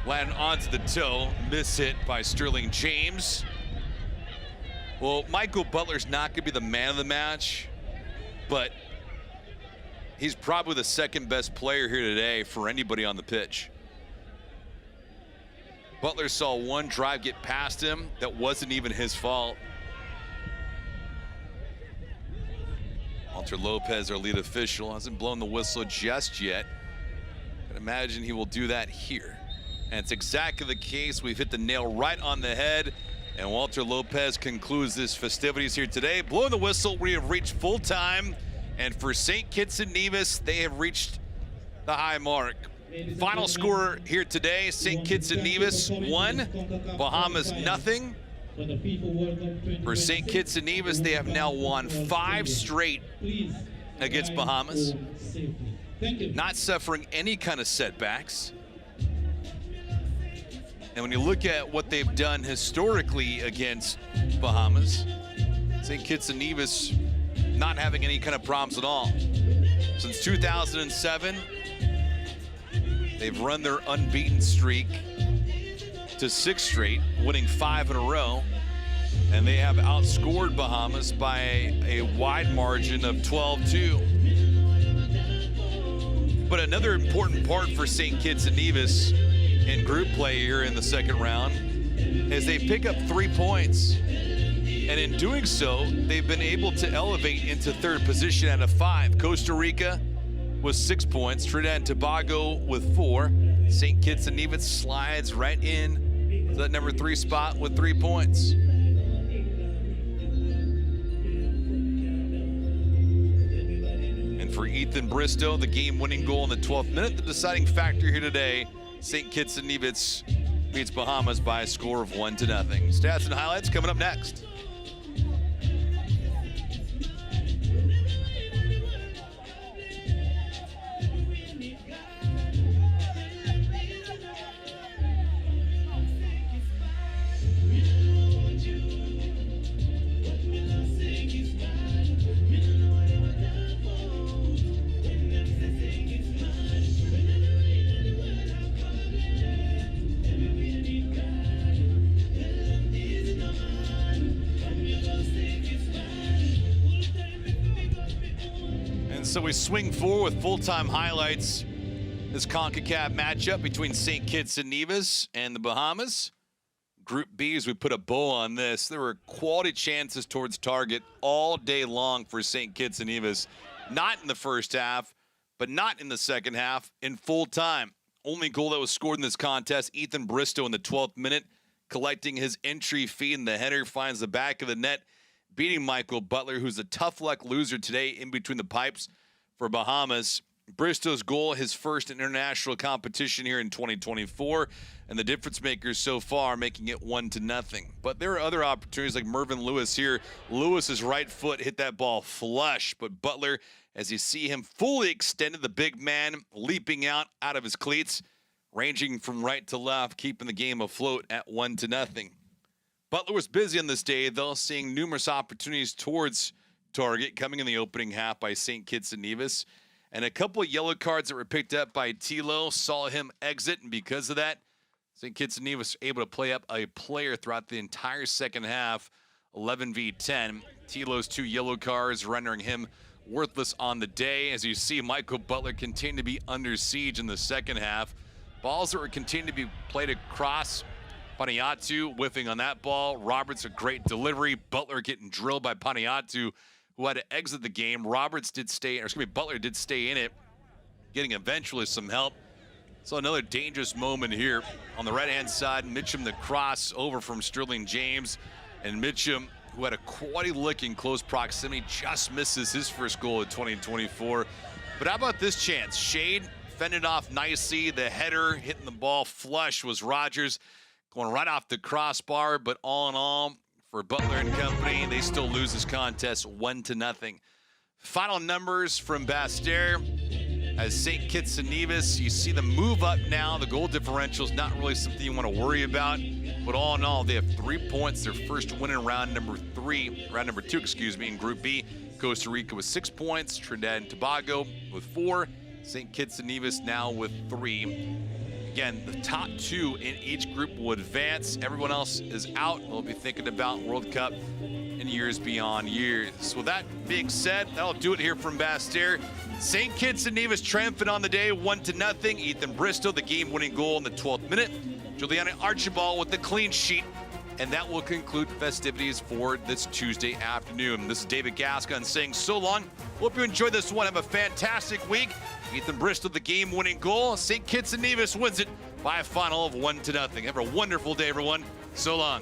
Landing onto the toe, miss hit by Sterling James. Well, Michael Butler's not going to be the man of the match, but he's probably the second best player here today for anybody on the pitch. Butler saw one drive get past him that wasn't even his fault. Walter Lopez, our lead official, hasn't blown the whistle just yet. I can imagine he will do that here. And it's exactly the case. We've hit the nail right on the head. And Walter Lopez concludes this festivities here today. Blowing the whistle, we have reached full time. And for St. Kitts and Nevis, they have reached the high mark. Final score here today, St. Kitts and Nevis 1, Bahamas nothing. For St. Kitts and Nevis, they have now won 5 straight against Bahamas. Not suffering any kind of setbacks. And when you look at what they've done historically against Bahamas, St. Kitts and Nevis not having any kind of problems at all. Since 2007, they've run their unbeaten streak to 6 straight, winning 5 in a row. And they have outscored Bahamas by a wide margin of 12-2. But another important part for St. Kitts and Nevis in group play here in the second round is they pick up 3 points. And in doing so, they've been able to elevate into 3rd position out of 5. Costa Rica with 6 points, Trinidad and Tobago with 4. St. Kitts and Nevis slides right in to that number 3 spot with 3 points. And for Ethan Bristow, the game-winning goal in the 12th minute, the deciding factor here today. St. Kitts and Nevis beats Bahamas by a score of 1-0. Stats and highlights coming up next. So we swing forward with full-time highlights. This Concacaf matchup between St. Kitts and Nevis and the Bahamas. Group B, as we put a bow on this, there were quality chances towards target all day long for St. Kitts and Nevis. Not in the first half, but not in the second half, in full time. Only goal that was scored in this contest, Ethan Bristow in the 12th minute, collecting his entry fee, and the header finds the back of the net, beating Michael Butler, who's a tough luck loser today in between the pipes for Bahamas. Bristow's goal, his first international competition here in 2024, and the difference makers so far, making it 1-0. But there are other opportunities like Mervyn Lewis here. Lewis's right foot hit that ball flush, but Butler, as you see him fully extended, the big man leaping out of his cleats, ranging from right to left, keeping the game afloat at 1-0. Butler was busy on this day, though, seeing numerous opportunities towards target coming in the opening half by St. Kitts and Nevis. And a couple of yellow cards that were picked up by Tilo saw him exit, and because of that, St. Kitts and Nevis able to play up a player throughout the entire second half, 11v10. Tilo's 2 yellow cards rendering him worthless on the day. As you see, Michael Butler continue to be under siege in the second half. Balls that were continuing to be played across. Paniatu whiffing on that ball. Roberts, a great delivery. Butler getting drilled by Paniatu, who had to exit the game. Butler did stay in it, getting eventually some help. So another dangerous moment here on the right-hand side. Mitchum the cross over from Sterling James, and Mitchum, who had a quality look in close proximity, just misses his first goal of 2024. But how about this chance? Shade fended off nicely. The header hitting the ball flush was Rogers, going right off the crossbar. But all in all, for Butler and company, they still lose this contest 1-0. Final numbers from Basse-Terre. As St. Kitts and Nevis, you see them move up now. The goal differential is not really something you want to worry about. But all in all, they have 3 points. Their first win in round number two, excuse me, in Group B. Costa Rica with 6 points. Trinidad and Tobago with 4. St. Kitts and Nevis now with 3. Again, the top 2 in each group will advance. Everyone else is out. We'll be thinking about World Cup in years beyond years. With that being said, that'll do it here from Basse-Terre. St. Kitts and Nevis triumphant on the day, 1-0. Ethan Bristow, the game-winning goal in the 12th minute. Juliana Archibald with the clean sheet. And that will conclude festivities for this Tuesday afternoon. This is David Gascon saying so long. Hope you enjoyed this one. Have a fantastic week. Ethan Bristow, the game-winning goal. St. Kitts and Nevis wins it by a final of 1-0. Have a wonderful day, everyone. So long.